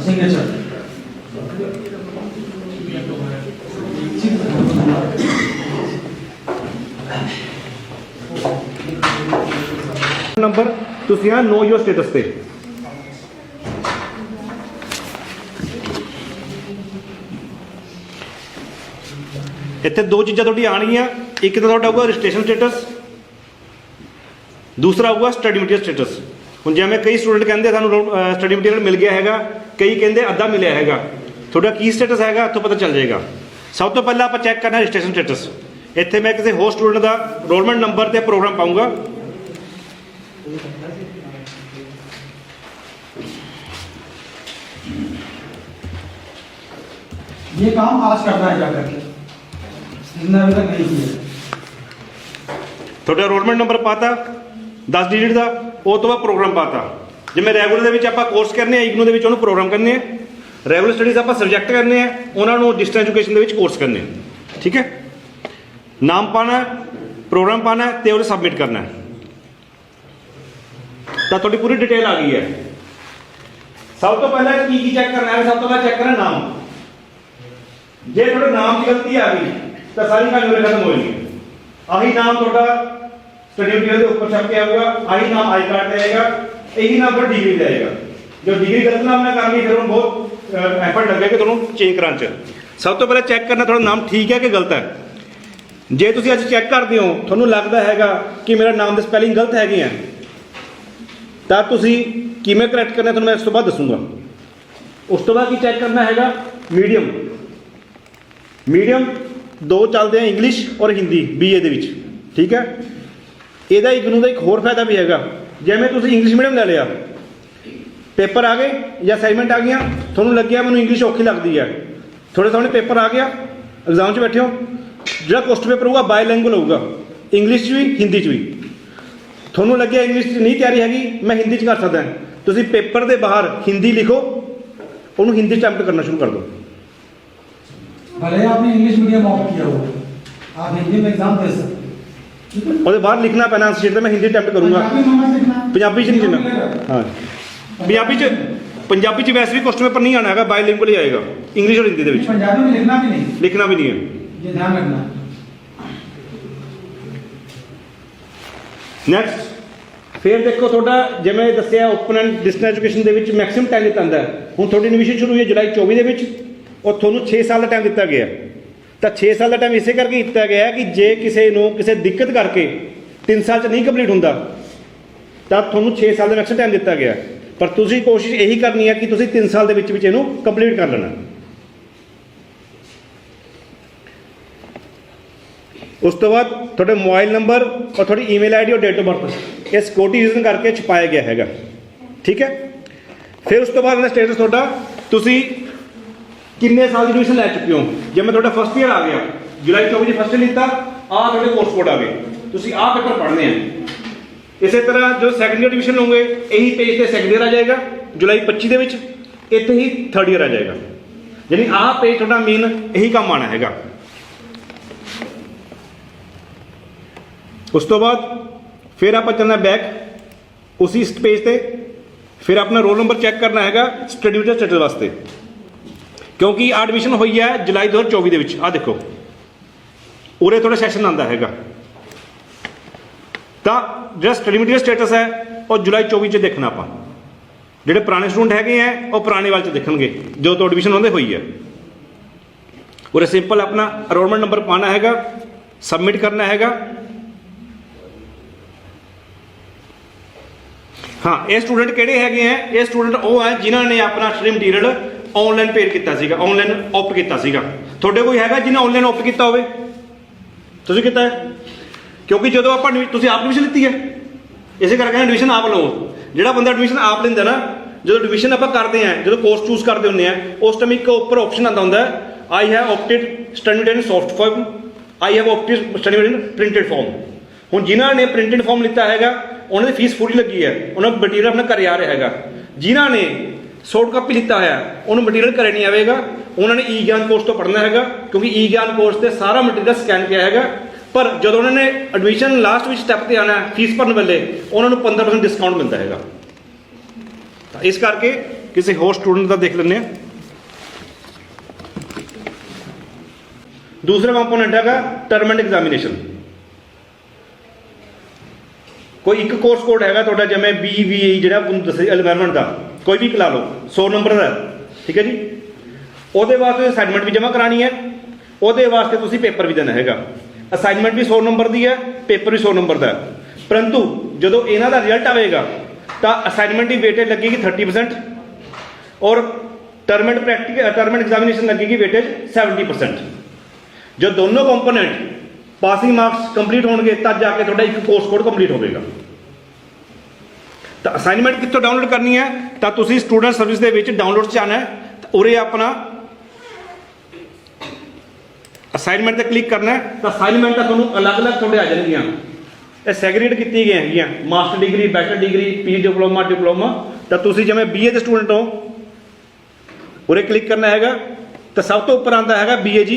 signature. Number ਤੁਸੀਂ ਆ ਨੋ ਯੋਰ ਸਟੇਟਸ ਤੇ ਇੱਥੇ ਦੋ ਚੀਜ਼ਾਂ ਤੁਹਾਡੀ ਆਣਗੀਆਂ, ਇੱਕ ਤਾਂ ਤੁਹਾਡਾ ਆਊਗਾ ਰਜਿਸਟ੍ਰੇਸ਼ਨ ਸਟੇਟਸ, ਦੂਸਰਾ ਆਊਗਾ ਸਟੱਡੀ ਮਟੀਰੀਅਲ ਸਟੇਟਸ। ਹੁਣ ਜਿਵੇਂ ਕਈ ਸਟੂਡੈਂਟ ਕਹਿੰਦੇ ਸਾਨੂੰ ਸਟੱਡੀ ਮਟੀਰੀਅਲ ਮਿਲ ਗਿਆ ਹੈਗਾ, ਕਈ ਕਹਿੰਦੇ ਅੱਧਾ ਮਿਲਿਆ ਹੈਗਾ, ਤੁਹਾਡਾ ਕੀ ਸਟੇਟਸ ਹੈਗਾ ਇੱਥੋਂ ਪਤਾ ਚੱਲ ਜਾਏਗਾ। ਸਭ ਤੋਂ ਪਹਿਲਾਂ ਆਪਾਂ ਚੈੱਕ ਕਰਨਾ ਰਜਿਸਟ੍ਰੇਸ਼ਨ ਸਟੇਟਸ। ਇੱਥੇ ਮੈਂ ਕਿਸੇ ਹੋਰ ਸਟੂਡੈਂਟ ਦਾ ਰੋਲਮੈਂਟ ਨੰਬਰ ਤੇ ਪ੍ਰੋਗਰਾਮ ਪਾਊਂਗਾ। ये काम आज करना है जाकर के, इसने अभी तक नहीं किया। ਤੁਹਾਡਾ ਰੋਲਮੈਂਟ ਨੰਬਰ ਪਾਤਾ 10 ਡਿਜਿਟ ਦਾ, ਉਹ ਤੋਂ ਬਾਅਦ ਪ੍ਰੋਗਰਾਮ ਪਾਤਾ। ਜਿਵੇਂ ਰੈਗੂਲਰ ਦੇ ਵਿੱਚ ਆਪਾਂ ਕੋਰਸ ਕਰਨੇ ਆ, ਇਗਨੂ ਦੇ ਵਿੱਚ ਉਹਨੂੰ ਪ੍ਰੋਗਰਾਮ ਕਰਨੇ ਆ, ਰੈਗੂਲਰ ਸਟੱਡੀਜ਼ ਆਪਾਂ ਸਬਜੈਕਟ ਕਰਨੇ ਆ, ਉਹਨਾਂ ਨੂੰ ਡਿਸਟੈਂਸ ਐਜੂਕੇਸ਼ਨ ਦੇ ਵਿੱਚ ਕੋਰਸ ਕਰਨੇ ਆ। ਠੀਕ ਹੈ, ਨਾਮ ਪਾਣਾ, ਪ੍ਰੋਗਰਾਮ ਪਾਣਾ ਤੇ ਉਹਨੂੰ ਸਬਮਿਟ ਕਰਨਾ ਹੈ। ਤਾਂ ਤੁਹਾਡੀ ਪੂਰੀ ਡਿਟੇਲ ਆ ਗਈ ਹੈ। ਸਭ ਤੋਂ ਪਹਿਲਾਂ ਕੀ ਚੈੱਕ ਕਰਨਾ ਹੈ? ਸਭ ਤੋਂ ਪਹਿਲਾਂ ਚੈੱਕ ਕਰਨਾ ਨਾਮ। ਜੇ ਤੁਹਾਡੇ ਨਾਮ 'ਚ ਗਲਤੀ ਆ ਗਈ ਤਾਂ ਸਾਰੀ ਕਹਾਣੀ ਖਤਮ ਹੋ ਜਾਣੀ। ਆਹੀ ਨਾਮ ਤੁਹਾਡਾ ਸਟੱਡੀ ਮਟੀਰੀਅਲ ਦੇ ਉੱਪਰ ਛਪ ਕੇ ਆਊਗਾ, ਆਹੀ ਨਾਮ ਆਈ ਕਾਰਡ ਤੇ ਆਏਗਾ, ਇਹੀ ਨਾਮ ਤੁਹਾਡੀ ਡਿਗਰੀ ਤੇ ਆਏਗਾ। ਜੋ ਡਿਗਰੀ ਗਲਤ ਨਾਮ ਨਾਲ ਕਰਨੀ ਫਿਰ ਉਹਨੂੰ ਬਹੁਤ ਐਫਰਟ ਲੱਗੇਗਾ ਤੁਹਾਨੂੰ ਚੇਂਜ ਕਰਾਉਣ 'ਚ। ਸਭ ਤੋਂ ਪਹਿਲਾਂ ਚੈੱਕ ਕਰਨਾ ਤੁਹਾਡਾ ਨਾਮ ਠੀਕ ਹੈ ਕਿ ਗਲਤ ਹੈ। ਜੇ ਤੁਸੀਂ ਅੱਜ ਚੈੱਕ ਕਰਦੇ ਹੋ ਤੁਹਾਨੂੰ ਲੱਗਦਾ ਹੈਗਾ ਕਿ ਮੇਰਾ ਨਾਮ ਦੀ ਸਪੈਲਿੰਗ ਗਲਤ ਹੈਗੀ ਹੈ, ਤਾਂ ਤੁਸੀਂ ਕਿਵੇਂ ਕਰੈਕਟ ਕਰਨਾ ਤੁਹਾਨੂੰ ਮੈਂ ਇਸ ਤੋਂ ਬਾਅਦ ਦੱਸੂਗਾ। ਉਸ ਤੋਂ ਬਾਅਦ ਕੀ ਚੈੱਕ ਕਰਨਾ ਹੈਗਾ? ਮੀਡੀਅਮ। ਮੀਡੀਅਮ ਦੋ ਚੱਲਦੇ ਆ, ਇੰਗਲਿਸ਼ ਔਰ ਹਿੰਦੀ BA ਦੇ ਵਿੱਚ। ਠੀਕ ਹੈ, ਇਹਦਾ ਇਗਨੂ ਦਾ ਇੱਕ ਹੋਰ ਫਾਇਦਾ ਵੀ ਹੈਗਾ। ਜਿਵੇਂ ਤੁਸੀਂ ਇੰਗਲਿਸ਼ ਮੀਡੀਅਮ ਲੈ ਲਿਆ, ਪੇਪਰ ਆ ਗਏ ਜਾਂ ਅਸਾਈਨਮੈਂਟ ਆ ਗਈਆਂ, ਤੁਹਾਨੂੰ ਲੱਗਿਆ ਮੈਨੂੰ ਇੰਗਲਿਸ਼ ਔਖੀ ਲੱਗਦੀ ਹੈ, ਥੋੜੇ ਸਾਹਮਣੇ ਪੇਪਰ ਆ ਗਿਆ, ਐਗਜ਼ਾਮ 'ਚ ਬੈਠੇ ਹੋ, ਜਿਹੜਾ ਕੁਐਸਚਨ ਪੇਪਰ ਹੋਊਗਾ ਬਾਇਲੈਂਗੁਅਲ ਹੋਊਗਾ, ਇੰਗਲਿਸ਼ 'ਚ ਵੀ ਹਿੰਦੀ 'ਚ ਵੀ। ਤੁਹਾਨੂੰ ਲੱਗਿਆ ਇੰਗਲਿਸ਼ 'ਚ ਨਹੀਂ ਤਿਆਰੀ ਹੈਗੀ, ਮੈਂ ਹਿੰਦੀ 'ਚ ਕਰ ਸਕਦਾ, ਤੁਸੀਂ ਪੇਪਰ ਦੇ ਬਾਹਰ ਹਿੰਦੀ ਲਿਖੋ, ਉਹਨੂੰ ਹਿੰਦੀ 'ਚ ਅਟੈਂਪਟ ਕਰਨਾ ਸ਼ੁਰੂ ਕਰ ਦਿਓ। भले आपने इंग्लिश मीडियम ऑप्ट किया हो, आप हिंदी में एग्जाम दे सकते हैं। ਉਹਦੇ ਬਾਹਰ ਲਿਖਣਾ ਪੈਣਾ ਆਂਸਰ ਸ਼ੀਟ ਤੇ, ਮੈਂ ਹਿੰਦੀ ਅਟੈਂਪਟ ਕਰੂੰਗਾ, ਪੰਜਾਬੀ 'ਚ ਨਹੀਂ ਜਿੰਨਾ। ਹਾਂ, ਪੰਜਾਬੀ 'ਚ ਵੈਸੇ ਵੀ ਕੁਐਸਚਨ ਪੇਪਰ ਨਹੀਂ ਆਣਾ ਹੈਗਾ, ਬਾਇਲਿੰਗੁਅਲ ਹੀ ਆਏਗਾ, ਇੰਗਲਿਸ਼ ਔਰ ਹਿੰਦੀ ਦੇ ਵਿੱਚ। पंजाबी में लिखना भी नहीं, ਲਿਖਣਾ ਵੀ ਨਹੀਂ ਹੈ। ये ध्यान रखना। ਨੈਕਸਟ ਫਿਰ ਦੇਖੋ ਤੁਹਾਡਾ ਜਿਵੇਂ ਦੱਸਿਆ ਓਪਨ ਐਂਡ ਡਿਸਟੈਂਸ ਐਜੂਕੇਸ਼ਨ ਦੇ ਵਿੱਚ ਮੈਕਸਿਮਮ ਟਾਈਮ ਦਿੱਤਾ ਜਾਂਦਾ ਹੈ। ਹੁਣ ਤੁਹਾਡੀ ਐਡਮਿਸ਼ਨ ਸ਼ੁਰੂ ਹੋਈ ਹੈ ਜੁਲਾਈ 24 ਦੇ ਵਿੱਚ, ਔਰ ਤੁਹਾਨੂੰ 6 ਸਾਲ ਦਾ ਟਾਈਮ ਦਿੱਤਾ ਗਿਆ। ਤਾਂ 6 ਸਾਲ ਦਾ ਟਾਈਮ ਇਸੇ ਕਰਕੇ ਦਿੱਤਾ ਗਿਆ ਕਿ ਜੇ ਕਿਸੇ ਨੂੰ ਕਿਸੇ ਦਿੱਕਤ ਕਰਕੇ 3 ਸਾਲ 'ਚ ਨਹੀਂ ਕੰਪਲੀਟ ਹੁੰਦਾ ਤਾਂ ਤੁਹਾਨੂੰ 6 ਸਾਲ ਦਾ ਮੈਕਸਿਮਮ ਟਾਈਮ ਦਿੱਤਾ ਗਿਆ। ਪਰ ਤੁਸੀਂ ਕੋਸ਼ਿਸ਼ ਇਹੀ ਕਰਨੀ ਹੈ ਕਿ ਤੁਸੀਂ 3 ਸਾਲ ਦੇ ਵਿੱਚ ਇਹਨੂੰ ਕੰਪਲੀਟ ਕਰ ਲੈਣਾ। ਉਸ ਤੋਂ ਬਾਅਦ ਤੁਹਾਡੇ ਮੋਬਾਈਲ ਨੰਬਰ ਔਰ ਤੁਹਾਡੀ ਈਮੇਲ ਆਈਡੀ ਔਰ ਡੇਟ ਆਫ ਬਰਥ ਇਹ ਸਿਕਿਉਰਿਟੀ ਰੀਜ਼ਨ ਕਰਕੇ ਛੁਪਾਇਆ ਗਿਆ ਹੈਗਾ। ਠੀਕ ਹੈ, ਫਿਰ ਉਸ ਤੋਂ ਬਾਅਦ ਇਹਦਾ ਸਟੇਟਸ ਤੁਹਾਡਾ ਤੁਸੀਂ ਕਿੰਨੇ ਸਾਲ ਦੀ ਐਡਮਿਸ਼ਨ ਲੈ ਚੁੱਕੇ ਹੋ। ਜਿਵੇਂ ਤੁਹਾਡਾ ਫਸਟ ਈਅਰ ਆ ਗਿਆ, ਜੁਲਾਈ 24 ਚ ਫਸਟ ਈਅਰ ਲਿੱਤਾ, ਆਹ ਤੁਹਾਡੇ ਕੋਰਸ ਕੋਡ ਆ ਗਏ, ਤੁਸੀਂ ਆਹ ਪੇਪਰ ਪੜ੍ਹਨੇ ਆ। ਇਸੇ ਤਰ੍ਹਾਂ ਜੋ ਸੈਕੰਡ ਈਅਰ ਐਡਮਿਸ਼ਨ ਲਓਗੇ ਇਹੀ ਪੇਜ ਤੇ ਸੈਕੰਡ ਈਅਰ ਆ ਜਾਏਗਾ ਜੁਲਾਈ 25 ਦੇ ਵਿੱਚ, ਇੱਥੇ ਹੀ ਥਰਡ ਈਅਰ ਆ ਜਾਏਗਾ। ਯਾਨੀ ਆਹ ਪੇਜ ਤੁਹਾਡਾ ਮੇਨ ਇਹੀ ਕੰਮ ਆਣਾ ਹੈਗਾ। ਉਸ ਤੋਂ ਬਾਅਦ ਫਿਰ ਆਪਾਂ ਚੱਲਣਾ ਬੈਕ ਉसी पेज ਤੇ, ਫਿਰ ਆਪਣਾ ਰੋਲ ਨੰਬਰ ਚੈੱਕ ਕਰਨਾ ਹੈਗਾ ਸਟੱਡੀ ਮਟੀਰੀਅਲ ਸਟੇਟਸ ਵਾਸਤੇ, ਕਿਉਂਕਿ ਐਡਮਿਸ਼ਨ ਹੋਈ ਹੈ ਜੁਲਾਈ 2024 ਦੇ ਵਿੱਚ। ਆਹ ਦੇਖੋ ਉਰੇ ਤੁਹਾਡਾ ਸੈਸ਼ਨ ਆਉਂਦਾ ਹੈਗਾ, ਤਾਂ ਜਿਹੜਾ ਸਟੱਡੀ ਮਟੀਰੀਅਲ ਸਟੇਟਸ ਹੈ ਉਹ ਜੁਲਾਈ 24 ਚ ਦੇਖਣਾ ਆਪਾਂ। ਜਿਹੜੇ ਪੁਰਾਣੇ ਸਟੂਡੈਂਟ ਹੈਗੇ ਆ ਉਹ ਪੁਰਾਣੇ ਵਾਲੇ ਚ ਦੇਖਣਗੇ ਜੋ ਤੋਂ ਐਡਮਿਸ਼ਨ ਉਹਦੇ ਹੋਈ ਹੈ। ਉਰੇ ਸਿੰਪਲ ਆਪਣਾ ਅਰੋਲਮੈਂਟ ਨੰਬਰ ਪਾਣਾ ਹੈਗਾ, ਸਬਮਿਟ ਕਰਨਾ ਹੈਗਾ। ਹਾਂ, ਇਹ ਸਟੂਡੈਂਟ ਕਿਹੜੇ ਹੈਗੇ ਆ? ਇਹ ਸਟੂਡੈਂਟ ਉਹ ਹੈ ਜਿਨ੍ਹਾਂ ਨੇ ਆਪਣਾ ਸਟੱਡੀ ਮਟੀਰੀਅਲ ਆਨਲਾਈਨ ਪੇਡ ਕੀਤਾ ਸੀਗਾ, ਆਨਲਾਈਨ ਓਪਟ ਕੀਤਾ ਸੀਗਾ। ਤੁਹਾਡੇ ਕੋਈ ਹੈਗਾ ਜਿਹਨੇ ਆਨਲਾਈਨ ਓਪਟ ਕੀਤਾ ਹੋਵੇ? ਤੁਸੀਂ ਕੀਤਾ ਹੈ, ਕਿਉਂਕਿ ਜਦੋਂ ਆਪਾਂ ਤੁਸੀਂ ਆਪ ਐਡਮਿਸ਼ਨ ਲਿੱਤੀ ਹੈ, ਇਸੇ ਕਰਕੇ ਐਡਮਿਸ਼ਨ ਆਪ ਲਓ। ਜਿਹੜਾ ਬੰਦਾ ਐਡਮਿਸ਼ਨ ਆਪ ਲੈਂਦਾ ਨਾ, ਜਦੋਂ ਐਡਮਿਸ਼ਨ ਆਪਾਂ ਕਰਦੇ ਆ, ਜਦੋਂ ਕੋਰਸ ਚੂਜ਼ ਕਰਦੇ ਹੁੰਦੇ ਆ, ਉਸ ਟਾਈਮ ਇੱਕ ਉੱਪਰ ਆਪਸ਼ਨ ਆਉਂਦਾ ਹੁੰਦਾ I have opted study material soft form, I have opted study material printed form. ਹੁਣ ਜਿਨ੍ਹਾਂ ਨੇ ਪ੍ਰਿੰਟਡ ਫਾਰਮ ਲਿੱਤਾ ਹੈਗਾ ਉਹਨਾਂ ਦੀ ਫੀਸ ਪੂਰੀ ਲੱਗੀ ਹੈ, ਉਹਨਾਂ ਨੂੰ ਮਟੀਰੀਅਲ ਆਪਣਾ ਘਰੇ ਆ ਰਿਹਾ ਹੈਗਾ। ਜਿਨ੍ਹਾਂ ਨੇ ਸੌਫਟ ਕਾਪੀ ਲਿੱਤਾ ਹੋਇਆ ਉਹਨੂੰ ਮਟੀਰੀਅਲ ਘਰੇ ਨਹੀਂ ਆਵੇਗਾ, ਉਹਨਾਂ ਨੇ ਈ ਗਿਆਨ ਕੋਰਸ ਤੋਂ ਪੜ੍ਹਨਾ ਹੈਗਾ, ਕਿਉਂਕਿ ਈ ਗਿਆਨ ਕੋਰਸ ਤੇ ਸਾਰਾ ਮਟੀਰੀਅਲ ਸਕੈਨ ਕਿਹਾ ਹੈਗਾ। ਪਰ ਜਦੋਂ ਉਹਨਾਂ ਨੇ ਐਡਮਿਸ਼ਨ ਲਾਸਟ ਵਿੱਚ ਸਟੈਪ ਤੇ ਆਉਣਾ ਫੀਸ ਭਰਨ ਵੇਲੇ ਉਹਨਾਂ ਨੂੰ 15% ਡਿਸਕਾਊਂਟ ਮਿਲਦਾ ਹੈਗਾ। ਤਾਂ ਇਸ ਕਰਕੇ ਕਿਸੇ ਹੋਰ ਸਟੂਡੈਂਟ ਦਾ ਦੇਖ ਲੈਂਦੇ ਹਾਂ। ਦੂਸਰਾ ਕੰਪੋਨੈਂਟ ਹੈਗਾ ਟਰਮ ਐਂਡ ਐਗਜ਼ਾਮੀਨੇਸ਼ਨ। ਕੋਈ ਇੱਕ ਕੋਰਸ ਕੋਡ ਹੈਗਾ ਤੁਹਾਡਾ, ਜਿਵੇਂ BVE ਜਿਹੜਾ ਤੁਹਾਨੂੰ ਦੱਸਿਆ এনवायरमेंट ਦਾ, ਕੋਈ ਵੀ ਲਾ ਲਓ, 100 ਨੰਬਰ ਦਾ, ਠੀਕ ਹੈ ਜੀ। ਉਹਦੇ ਵਾਸਤੇ ਅਸਾਈਨਮੈਂਟ ਵੀ ਜਮ੍ਹਾਂ ਕਰਾਣੀ ਹੈ, ਉਹਦੇ ਵਾਸਤੇ ਤੁਸੀਂ ਪੇਪਰ ਵੀ ਦੇਣਾ ਹੈਗਾ। ਅਸਾਈਨਮੈਂਟ ਵੀ 100 ਨੰਬਰ ਦੀ ਹੈ, ਪੇਪਰ ਵੀ 100 ਨੰਬਰ ਦਾ ਹੈ। ਪਰੰਤੂ ਜਦੋਂ ਇਹਨਾਂ ਦਾ ਰਿਜ਼ਲਟ ਆਵੇਗਾ ਤਾਂ ਅਸਾਈਨਮੈਂਟ ਦੀ ਵੇਟੇਜ ਲੱਗੇਗੀ 30% ਔਰ ਟਰਮ ਐਂਡ ਐਗਜ਼ਾਮੀਨੇਸ਼ਨ लगेगी वेटेज 70%। जो दोनों कंपोनेंट पासिंग मार्क्स कंप्लीट होंगे तब जाके थोड़ा एक कोर्स कोड कंप्लीट होगा। तो असाइनमेंट कितों डाउनलोड करनी है, तो तुसी स्टूडेंट सर्विस दे विच डाउनलोड च आना है, तो उरे अपना असाइनमेंट ते क्लिक करना है। तो असाइनमेंट तुहानूं अलग अलग थोड़े आ जाएंगियां, ये सैगरीगेट की गई हैं, master degree, bachelor degree, PG diploma. तो तुसी जिवें BA के स्टूडेंट हो, उरे क्लिक करना हैगा। तो सब तो उपर आता है BAG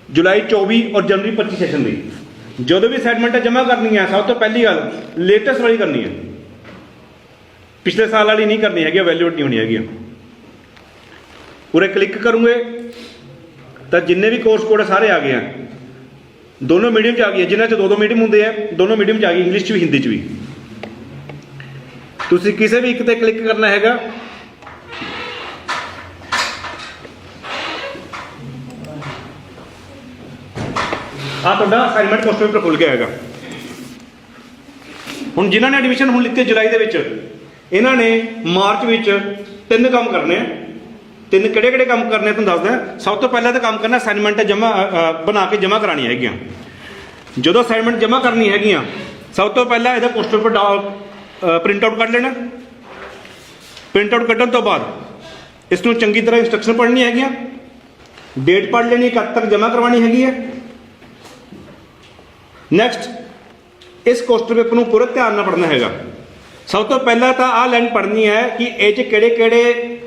जुलाई 24 और जनवरी 25 सैशन की। जो भी असाइनमेंट जमा करनी है, सब तो पहली गल लेटेस्ट वाली करनी है, पिछले साल वाली नहीं करनी है, वैल्यूएट नहीं होनी है। उरे क्लिक करूंगे तो जिन्ने भी कोर्स कोड सारे आ गए हैं, दोनों मीडियम च आ गए, जिन्हें दो मीडियम होंगे हैं, दोनों मीडियम च आ गई, इंग्लिश च भी हिंदी च भी। तुसीं किसी भी एक ते क्लिक करना हैगा। ਆ ਤੁਹਾਡਾ ਅਸਾਈਨਮੈਂਟ ਕੁਐਸਚਨ ਪੇਪਰ ਖੁੱਲ ਗਿਆ ਹੈਗਾ। ਹੁਣ ਜਿਨ੍ਹਾਂ ਨੇ ਐਡਮਿਸ਼ਨ ਹੁਣ ਲਿੱਤੀ ਜੁਲਾਈ ਦੇ ਵਿੱਚ, ਇਹਨਾਂ ਨੇ ਮਾਰਚ ਵਿੱਚ 3 ਕੰਮ ਕਰਨੇ ਆ। 3 ਕਿਹੜੇ ਕੰਮ ਕਰਨੇ ਤੁਹਾਨੂੰ ਦੱਸਦਾ। ਸਭ ਤੋਂ ਪਹਿਲਾਂ ਤਾਂ ਕੰਮ ਕਰਨਾ ਅਸਾਈਨਮੈਂਟ ਜਮ੍ਹਾਂ ਬਣਾ ਕੇ ਜਮ੍ਹਾਂ ਕਰਾਉਣੀ ਹੈਗੀਆਂ। ਜਦੋਂ ਅਸਾਈਨਮੈਂਟ ਜਮ੍ਹਾਂ ਕਰਨੀ ਹੈਗੀਆਂ, ਸਭ ਤੋਂ ਪਹਿਲਾਂ ਇਹਦਾ ਕੁਐਸਚਨ ਪੇਪਰ ਪ੍ਰਿੰਟ ਆਊਟ ਕੱਢ ਲੈਣਾ। ਪ੍ਰਿੰਟ ਆਊਟ ਕੱਢਣ ਤੋਂ ਬਾਅਦ ਇਸ ਨੂੰ ਚੰਗੀ ਤਰ੍ਹਾਂ ਇੰਸਟਰਕਸ਼ਨ ਪੜ੍ਹਨੀ ਹੈਗੀਆਂ, ਡੇਟ ਪੜ੍ਹ ਲੈਣੀ, ਕਦ ਤੱਕ ਜਮ੍ਹਾਂ ਕਰਵਾਉਣੀ ਹੈਗੀ ਹੈ। ਨੈਕਸਟ ਇਸ ਕੁਐਸਚਨ ਪੇਪਰ ਨੂੰ ਪੂਰੇ ਧਿਆਨ ਨਾਲ ਪੜ੍ਹਨਾ ਹੈਗਾ। ਸਭ ਤੋਂ ਪਹਿਲਾਂ ਤਾਂ ਆਹ ਲਾਈਨ ਪੜ੍ਹਨੀ ਹੈ ਕਿ ਇਹ 'ਚ ਕਿਹੜੇ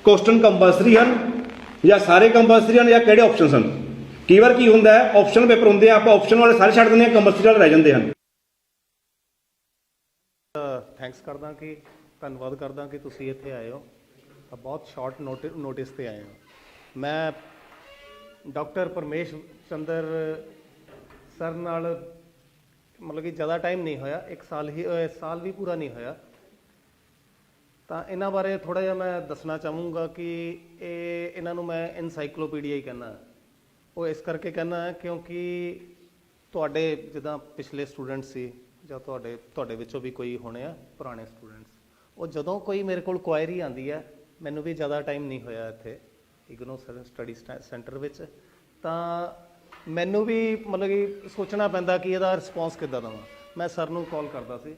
ਕੁਐਸਚਨ ਕੰਪਲਸਰੀ ਹਨ ਜਾਂ ਸਾਰੇ ਕੰਪਲਸਰੀ ਹਨ ਜਾਂ ਕਿਹੜੇ ਆਪਸ਼ਨਸ ਹਨ। ਕਈ ਵਾਰ ਕੀ ਹੁੰਦਾ ਹੈ, ਆਪਸ਼ਨਲ ਪੇਪਰ ਹੁੰਦੇ ਆ, ਆਪਾਂ ਆਪਸ਼ਨ ਵਾਲੇ ਸਾਰੇ ਛੱਡ ਦਿੰਦੇ ਹਾਂ, ਕੰਪਲਸਰੀ ਵਾਲੇ ਰਹਿ ਜਾਂਦੇ ਹਨ। ਥੈਂਕਸ ਕਰਦਾ ਕਿ ਧੰਨਵਾਦ ਕਰਦਾ ਕਿ ਤੁਸੀਂ ਇੱਥੇ ਆਏ ਹੋ। ਬਹੁਤ ਸ਼ਾਰਟ ਨੋਟਿਸ ਤੇ ਆਏ ਹੋ। ਮੈਂ ਡਾਕਟਰ ਪਰਮੇਸ਼ ਚੰਦਰ ਸਰ ਨਾਲ ਮਤਲਬ ਕਿ ਜ਼ਿਆਦਾ ਟਾਈਮ ਨਹੀਂ ਹੋਇਆ, 1 ਸਾਲ ਵੀ ਪੂਰਾ ਨਹੀਂ ਹੋਇਆ। ਤਾਂ ਇਹਨਾਂ ਬਾਰੇ ਥੋੜ੍ਹਾ ਜਿਹਾ ਮੈਂ ਦੱਸਣਾ ਚਾਹੂੰਗਾ ਕਿ ਇਹਨਾਂ ਨੂੰ ਮੈਂ ਐਨਸਾਈਕਲੋਪੀਡੀਆ ਹੀ ਕਹਿੰਦਾ। ਉਹ ਇਸ ਕਰਕੇ ਕਹਿੰਦਾ ਕਿਉਂਕਿ ਤੁਹਾਡੇ ਜਿੱਦਾਂ ਪਿਛਲੇ ਸਟੂਡੈਂਟ ਸੀ ਜਾਂ ਤੁਹਾਡੇ ਵਿੱਚੋਂ ਵੀ ਕੋਈ ਹੋਣੇ ਆ ਪੁਰਾਣੇ ਸਟੂਡੈਂਟਸ, ਉਹ ਜਦੋਂ ਕੋਈ ਮੇਰੇ ਕੋਲ ਕੁਆਇਰੀ ਆਉਂਦੀ ਹੈ, ਮੈਨੂੰ ਵੀ ਜ਼ਿਆਦਾ ਟਾਈਮ ਨਹੀਂ ਹੋਇਆ ਇੱਥੇ ਇਗਨੋ ਸਟੱਡੀ ਸੈਂਟਰ ਵਿੱਚ, ਤਾਂ ਮੈਨੂੰ ਵੀ ਮਤਲਬ ਕਿ ਸੋਚਣਾ ਪੈਂਦਾ ਕਿ ਇਹਦਾ ਰਿਸਪੌਂਸ ਕਿੱਦਾਂ ਦੇਵਾਂ। ਮੈਂ ਸਰ ਨੂੰ ਕਾਲ ਕਰਦਾ ਸੀ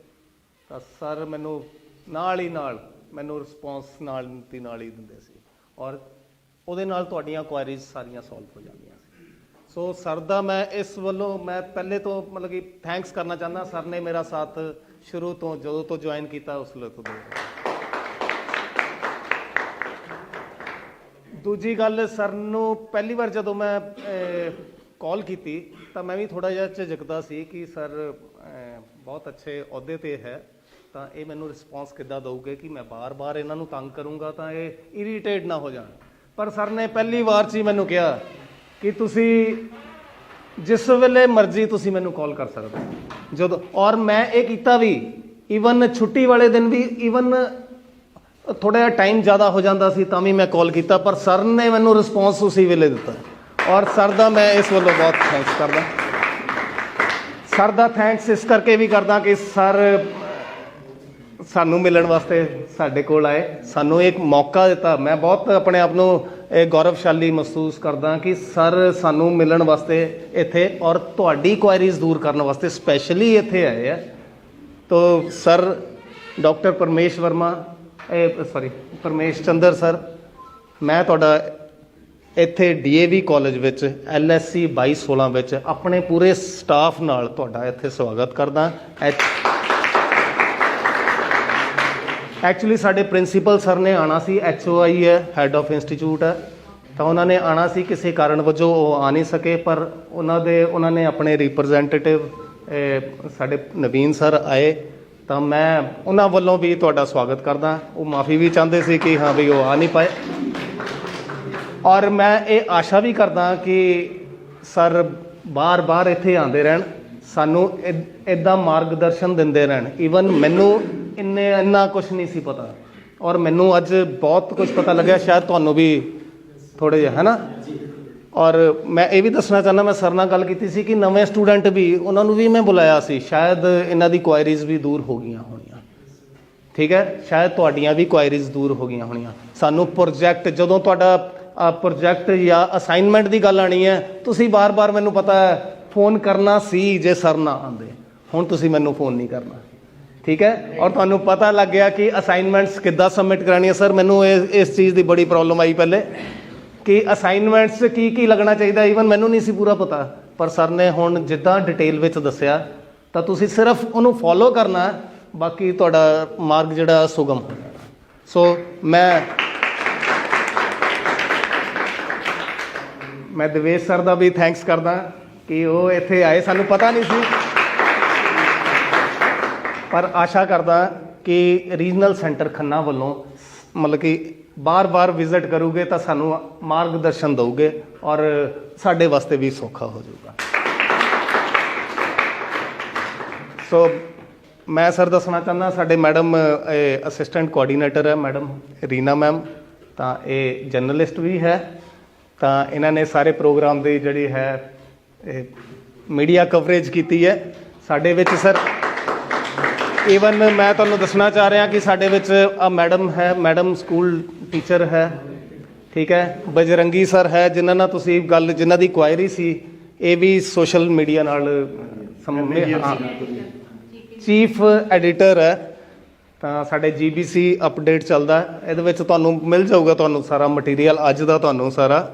ਤਾਂ ਸਰ ਮੈਨੂੰ ਨਾਲ ਹੀ ਮੈਨੂੰ ਰਿਸਪੌਂਸ ਨਾਲ ਹੀ ਦਿੰਦੇ ਸੀ, ਔਰ ਉਹਦੇ ਨਾਲ ਤੁਹਾਡੀਆਂ ਕੁਆਇਰੀਜ਼ ਸਾਰੀਆਂ ਸੋਲਵ ਹੋ ਜਾਂਦੀਆਂ ਸੀ। ਸੋ ਸਰ ਦਾ ਮੈਂ ਇਸ ਵੱਲੋਂ ਮੈਂ ਪਹਿਲੇ ਤੋਂ ਮਤਲਬ ਕਿ ਥੈਂਕਸ ਕਰਨਾ ਚਾਹੁੰਦਾ। ਸਰ ਨੇ ਮੇਰਾ ਸਾਥ ਸ਼ੁਰੂ ਤੋਂ ਜਦੋਂ ਤੋਂ ਜੁਆਇਨ ਕੀਤਾ ਉਸ ਵੇਲੇ ਤੋਂ ਦੇ। ਦੂਜੀ ਗੱਲ, ਸਰ ਨੂੰ ਪਹਿਲੀ ਵਾਰ ਜਦੋਂ ਮੈਂ ਕਾਲ ਕੀਤੀ ਤਾਂ ਮੈਂ ਵੀ ਥੋੜ੍ਹਾ ਜਿਹਾ ਝਿਜਕਦਾ ਸੀ ਕਿ ਸਰ ਬਹੁਤ ਅੱਛੇ ਅਹੁਦੇ 'ਤੇ ਹੈ, ਤਾਂ ਇਹ ਮੈਨੂੰ ਰਿਸਪੌਂਸ ਕਿੱਦਾਂ ਦਊਗੇ ਕਿ ਮੈਂ ਬਾਰ-ਬਾਰ ਇਹਨਾਂ ਨੂੰ ਤੰਗ ਕਰੂੰਗਾ ਤਾਂ ਇਹ ਇਰੀਟੇਟ ਨਾ ਹੋ ਜਾਣ। ਪਰ ਸਰ ਨੇ ਪਹਿਲੀ ਵਾਰ 'ਚ ਹੀ ਮੈਨੂੰ ਕਿਹਾ ਕਿ ਤੁਸੀਂ ਜਿਸ ਵੇਲੇ ਮਰਜ਼ੀ ਤੁਸੀਂ ਮੈਨੂੰ ਕਾਲ ਕਰ ਸਕਦੇ ਹੋ ਜਦੋਂ, ਔਰ ਮੈਂ ਇਹ ਕੀਤਾ ਵੀ ਈਵਨ ਛੁੱਟੀ ਵਾਲੇ ਦਿਨ ਵੀ, ਈਵਨ ਥੋੜ੍ਹਾ ਜਿਹਾ ਟਾਈਮ ਜ਼ਿਆਦਾ ਹੋ ਜਾਂਦਾ ਸੀ ਤਾਂ ਵੀ ਮੈਂ ਕਾਲ ਕੀਤਾ, ਪਰ ਸਰ ਨੇ ਮੈਨੂੰ ਰਿਸਪੌਂਸ ਉਸੇ ਵੇਲੇ ਦਿੱਤਾ। ਔਰ ਸਰ ਦਾ ਮੈਂ ਇਸ ਵੱਲੋਂ ਬਹੁਤ ਥੈਂਕਸ ਕਰਦਾ। ਸਰ ਦਾ ਥੈਂਕਸ ਇਸ ਕਰਕੇ ਵੀ ਕਰਦਾ ਕਿ ਸਰ ਸਾਨੂੰ ਮਿਲਣ ਵਾਸਤੇ ਸਾਡੇ ਕੋਲ ਆਏ, ਸਾਨੂੰ ਇੱਕ ਮੌਕਾ ਦਿੱਤਾ। ਮੈਂ ਬਹੁਤ ਆਪਣੇ ਆਪ ਨੂੰ ਗੌਰਵਸ਼ਾਲੀ ਮਹਿਸੂਸ ਕਰਦਾ ਕਿ ਸਰ ਸਾਨੂੰ ਮਿਲਣ ਵਾਸਤੇ ਇੱਥੇ ਔਰ ਤੁਹਾਡੀ ਕੁਆਇਰੀਜ਼ ਦੂਰ ਕਰਨ ਵਾਸਤੇ ਸਪੈਸ਼ਲੀ ਇੱਥੇ ਆਏ ਆ। ਤੋ sir doctor Paramesh Chander sir, ਮੈਂ ਤੁਹਾਡਾ ਇੱਥੇ DAV ਕਾਲਜ ਵਿੱਚ LSC 2216 ਵਿੱਚ ਆਪਣੇ ਪੂਰੇ ਸਟਾਫ ਨਾਲ ਤੁਹਾਡਾ ਇੱਥੇ ਸਵਾਗਤ ਕਰਦਾ। ਐਕਚੁਅਲੀ ਸਾਡੇ ਪ੍ਰਿੰਸੀਪਲ ਸਰ ਨੇ ਆਉਣਾ ਸੀ, HOI ਹੈ, ਹੈਡ ਆਫ ਇੰਸਟੀਚਿਊਟ ਹੈ, ਤਾਂ ਉਹਨਾਂ ਨੇ ਆਉਣਾ ਸੀ, ਕਿਸੇ ਕਾਰਨ ਵਜੋਂ ਉਹ ਆ ਨਹੀਂ ਸਕੇ। ਪਰ ਉਹਨਾਂ ਨੇ ਆਪਣੇ ਰਿਪਰੈਜ਼ੈਂਟੇਟਿਵ ਸਾਡੇ ਨਵੀਨ ਸਰ ਆਏ, ਤਾਂ ਮੈਂ ਉਹਨਾਂ ਵੱਲੋਂ ਵੀ ਤੁਹਾਡਾ ਸਵਾਗਤ ਕਰਦਾ। ਉਹ ਮਾਫੀ ਵੀ ਚਾਹੁੰਦੇ ਸੀ ਕਿ ਹਾਂ ਵੀ ਉਹ ਆ ਨਹੀਂ ਪਾਏ, ਔਰ ਮੈਂ ਇਹ ਆਸ਼ਾ ਵੀ ਕਰਦਾ ਕਿ ਸਰ ਬਾਰ-ਬਾਰ ਇੱਥੇ ਆਉਂਦੇ ਰਹਿਣ। ਸਾਨੂੰ ਇਦਾਂ ਮਾਰਗਦਰਸ਼ਨ ਦਿੰਦੇ ਰਹਿਣ। ਈਵਨ ਮੈਨੂੰ ਇੰਨਾ ਕੁਝ ਨਹੀਂ ਸੀ ਪਤਾ, ਔਰ ਮੈਨੂੰ ਅੱਜ ਬਹੁਤ ਕੁਝ ਪਤਾ ਲੱਗਿਆ, ਸ਼ਾਇਦ ਤੁਹਾਨੂੰ ਵੀ ਥੋੜ੍ਹਾ ਜਿਹਾ, ਹੈ ਨਾ। ਔਰ ਮੈਂ ਇਹ ਵੀ ਦੱਸਣਾ ਚਾਹੁੰਦਾ, ਮੈਂ ਸਰ ਨਾਲ ਗੱਲ ਕੀਤੀ ਸੀ ਕਿ ਨਵੇਂ ਸਟੂਡੈਂਟ ਵੀ, ਉਹਨਾਂ ਨੂੰ ਵੀ ਮੈਂ ਬੁਲਾਇਆ ਸੀ, ਸ਼ਾਇਦ ਇਹਨਾਂ ਦੀ ਕੁਆਇਰੀਜ਼ ਵੀ ਦੂਰ ਹੋ ਗਈਆਂ ਹੋਣੀਆਂ, ਠੀਕ ਹੈ, ਸ਼ਾਇਦ ਤੁਹਾਡੀਆਂ ਵੀ ਕੁਆਇਰੀਜ਼ ਦੂਰ ਹੋ ਗਈਆਂ ਹੋਣੀਆਂ। ਸਾਨੂੰ ਪ੍ਰੋਜੈਕਟ, ਜਦੋਂ ਤੁਹਾਡਾ ਪ੍ਰੋਜੈਕਟ ਜਾਂ ਅਸਾਈਨਮੈਂਟ ਦੀ ਗੱਲ ਆਣੀ ਹੈ, ਤੁਸੀਂ ਬਾਰ-ਬਾਰ ਮੈਨੂੰ ਪਤਾ ਹੈ ਫੋਨ ਕਰਨਾ ਸੀ ਜੇ ਸਰ ਨਾ ਆਉਂਦੇ। ਹੁਣ ਤੁਸੀਂ ਮੈਨੂੰ ਫੋਨ ਨਹੀਂ ਕਰਨਾ, ਠੀਕ ਹੈ। ਔਰ ਤੁਹਾਨੂੰ ਪਤਾ ਲੱਗ ਗਿਆ ਕਿ ਅਸਾਈਨਮੈਂਟਸ ਕਿੱਦਾਂ ਸਬਮਿਟ ਕਰਾਉਣੀ ਹੈ। ਸਰ ਮੈਨੂੰ ਇਸ ਚੀਜ਼ ਦੀ ਬੜੀ ਪ੍ਰੋਬਲਮ ਆਈ ਪਹਿਲੇ ਕਿ ਅਸਾਈਨਮੈਂਟਸ ਕੀ ਲੱਗਣਾ ਚਾਹੀਦਾ, ਈਵਨ ਮੈਨੂੰ ਨਹੀਂ ਸੀ ਪੂਰਾ ਪਤਾ, ਪਰ ਸਰ ਨੇ ਹੁਣ ਜਿੱਦਾਂ ਡਿਟੇਲ ਵਿੱਚ ਦੱਸਿਆ ਤਾਂ ਤੁਸੀਂ ਸਿਰਫ ਉਹਨੂੰ ਫੋਲੋ ਕਰਨਾ, ਬਾਕੀ ਤੁਹਾਡਾ ਮਾਰਗ ਜਿਹੜਾ ਸੁਗਮ ਹੋ ਜਾਣਾ। ਸੋ ਮੈਂ ਦੇਵੇਸ਼ ਸਰ ਦਾ ਵੀ ਥੈਂਕਸ ਕਰਦਾ ਕਿ ਉਹ ਇੱਥੇ ਆਏ, ਸਾਨੂੰ ਪਤਾ ਨਹੀਂ ਸੀ, ਪਰ ਆਸ਼ਾ ਕਰਦਾ ਕਿ ਰੀਜਨਲ ਸੈਂਟਰ ਖੰਨਾ ਵੱਲੋਂ ਮਤਲਬ ਕਿ ਬਾਰ-ਬਾਰ ਵਿਜ਼ਿਟ ਕਰੋਗੇ ਤਾਂ ਸਾਨੂੰ ਮਾਰਗਦਰਸ਼ਨ ਦਿਓਗੇ ਔਰ ਸਾਡੇ ਵਾਸਤੇ ਵੀ ਸੌਖਾ ਹੋ ਜਾਊਗਾ। ਸੋ ਮੈਂ ਸਰ ਦੱਸਣਾ ਚਾਹੁੰਦਾ, ਸਾਡੇ ਮੈਡਮ ਅਸਿਸਟੈਂਟ ਕੋਆਰਡੀਨੇਟਰ ਹੈ ਮੈਡਮ ਰੀਨਾ ਮੈਮ, ਤਾਂ ਇਹ ਜਰਨਲਿਸਟ ਵੀ ਹੈ, ਤਾਂ ਇਹਨਾਂ ਨੇ ਸਾਰੇ ਪ੍ਰੋਗਰਾਮ ਦੀ ਜਿਹੜੀ ਹੈ ਮੀਡੀਆ ਕਵਰੇਜ ਕੀਤੀ ਹੈ ਸਾਡੇ ਵਿੱਚ। ਸਰ ਈਵਨ ਮੈਂ ਤੁਹਾਨੂੰ ਦੱਸਣਾ ਚਾਹ ਰਿਹਾ ਕਿ ਸਾਡੇ ਵਿੱਚ ਆ ਮੈਡਮ ਹੈ, ਮੈਡਮ ਸਕੂਲ ਟੀਚਰ ਹੈ, ਠੀਕ ਹੈ, ਬਜਰੰਗੀ ਸਰ ਹੈ, ਜਿਨ੍ਹਾਂ ਨਾਲ ਤੁਸੀਂ ਗੱਲ, ਜਿਨ੍ਹਾਂ ਦੀ ਕੁਆਇਰੀ ਸੀ, ਇਹ ਵੀ ਸੋਸ਼ਲ ਮੀਡੀਆ ਨਾਲ ਚੀਫ ਐਡੀਟਰ ਹੈ, ਤਾਂ ਸਾਡੇ GBC ਅਪਡੇਟ ਚੱਲਦਾ, ਇਹਦੇ ਵਿੱਚ ਤੁਹਾਨੂੰ ਮਿਲ ਜਾਊਗਾ, ਤੁਹਾਨੂੰ ਸਾਰਾ ਮਟੀਰੀਅਲ ਅੱਜ ਦਾ ਤੁਹਾਨੂੰ ਸਾਰਾ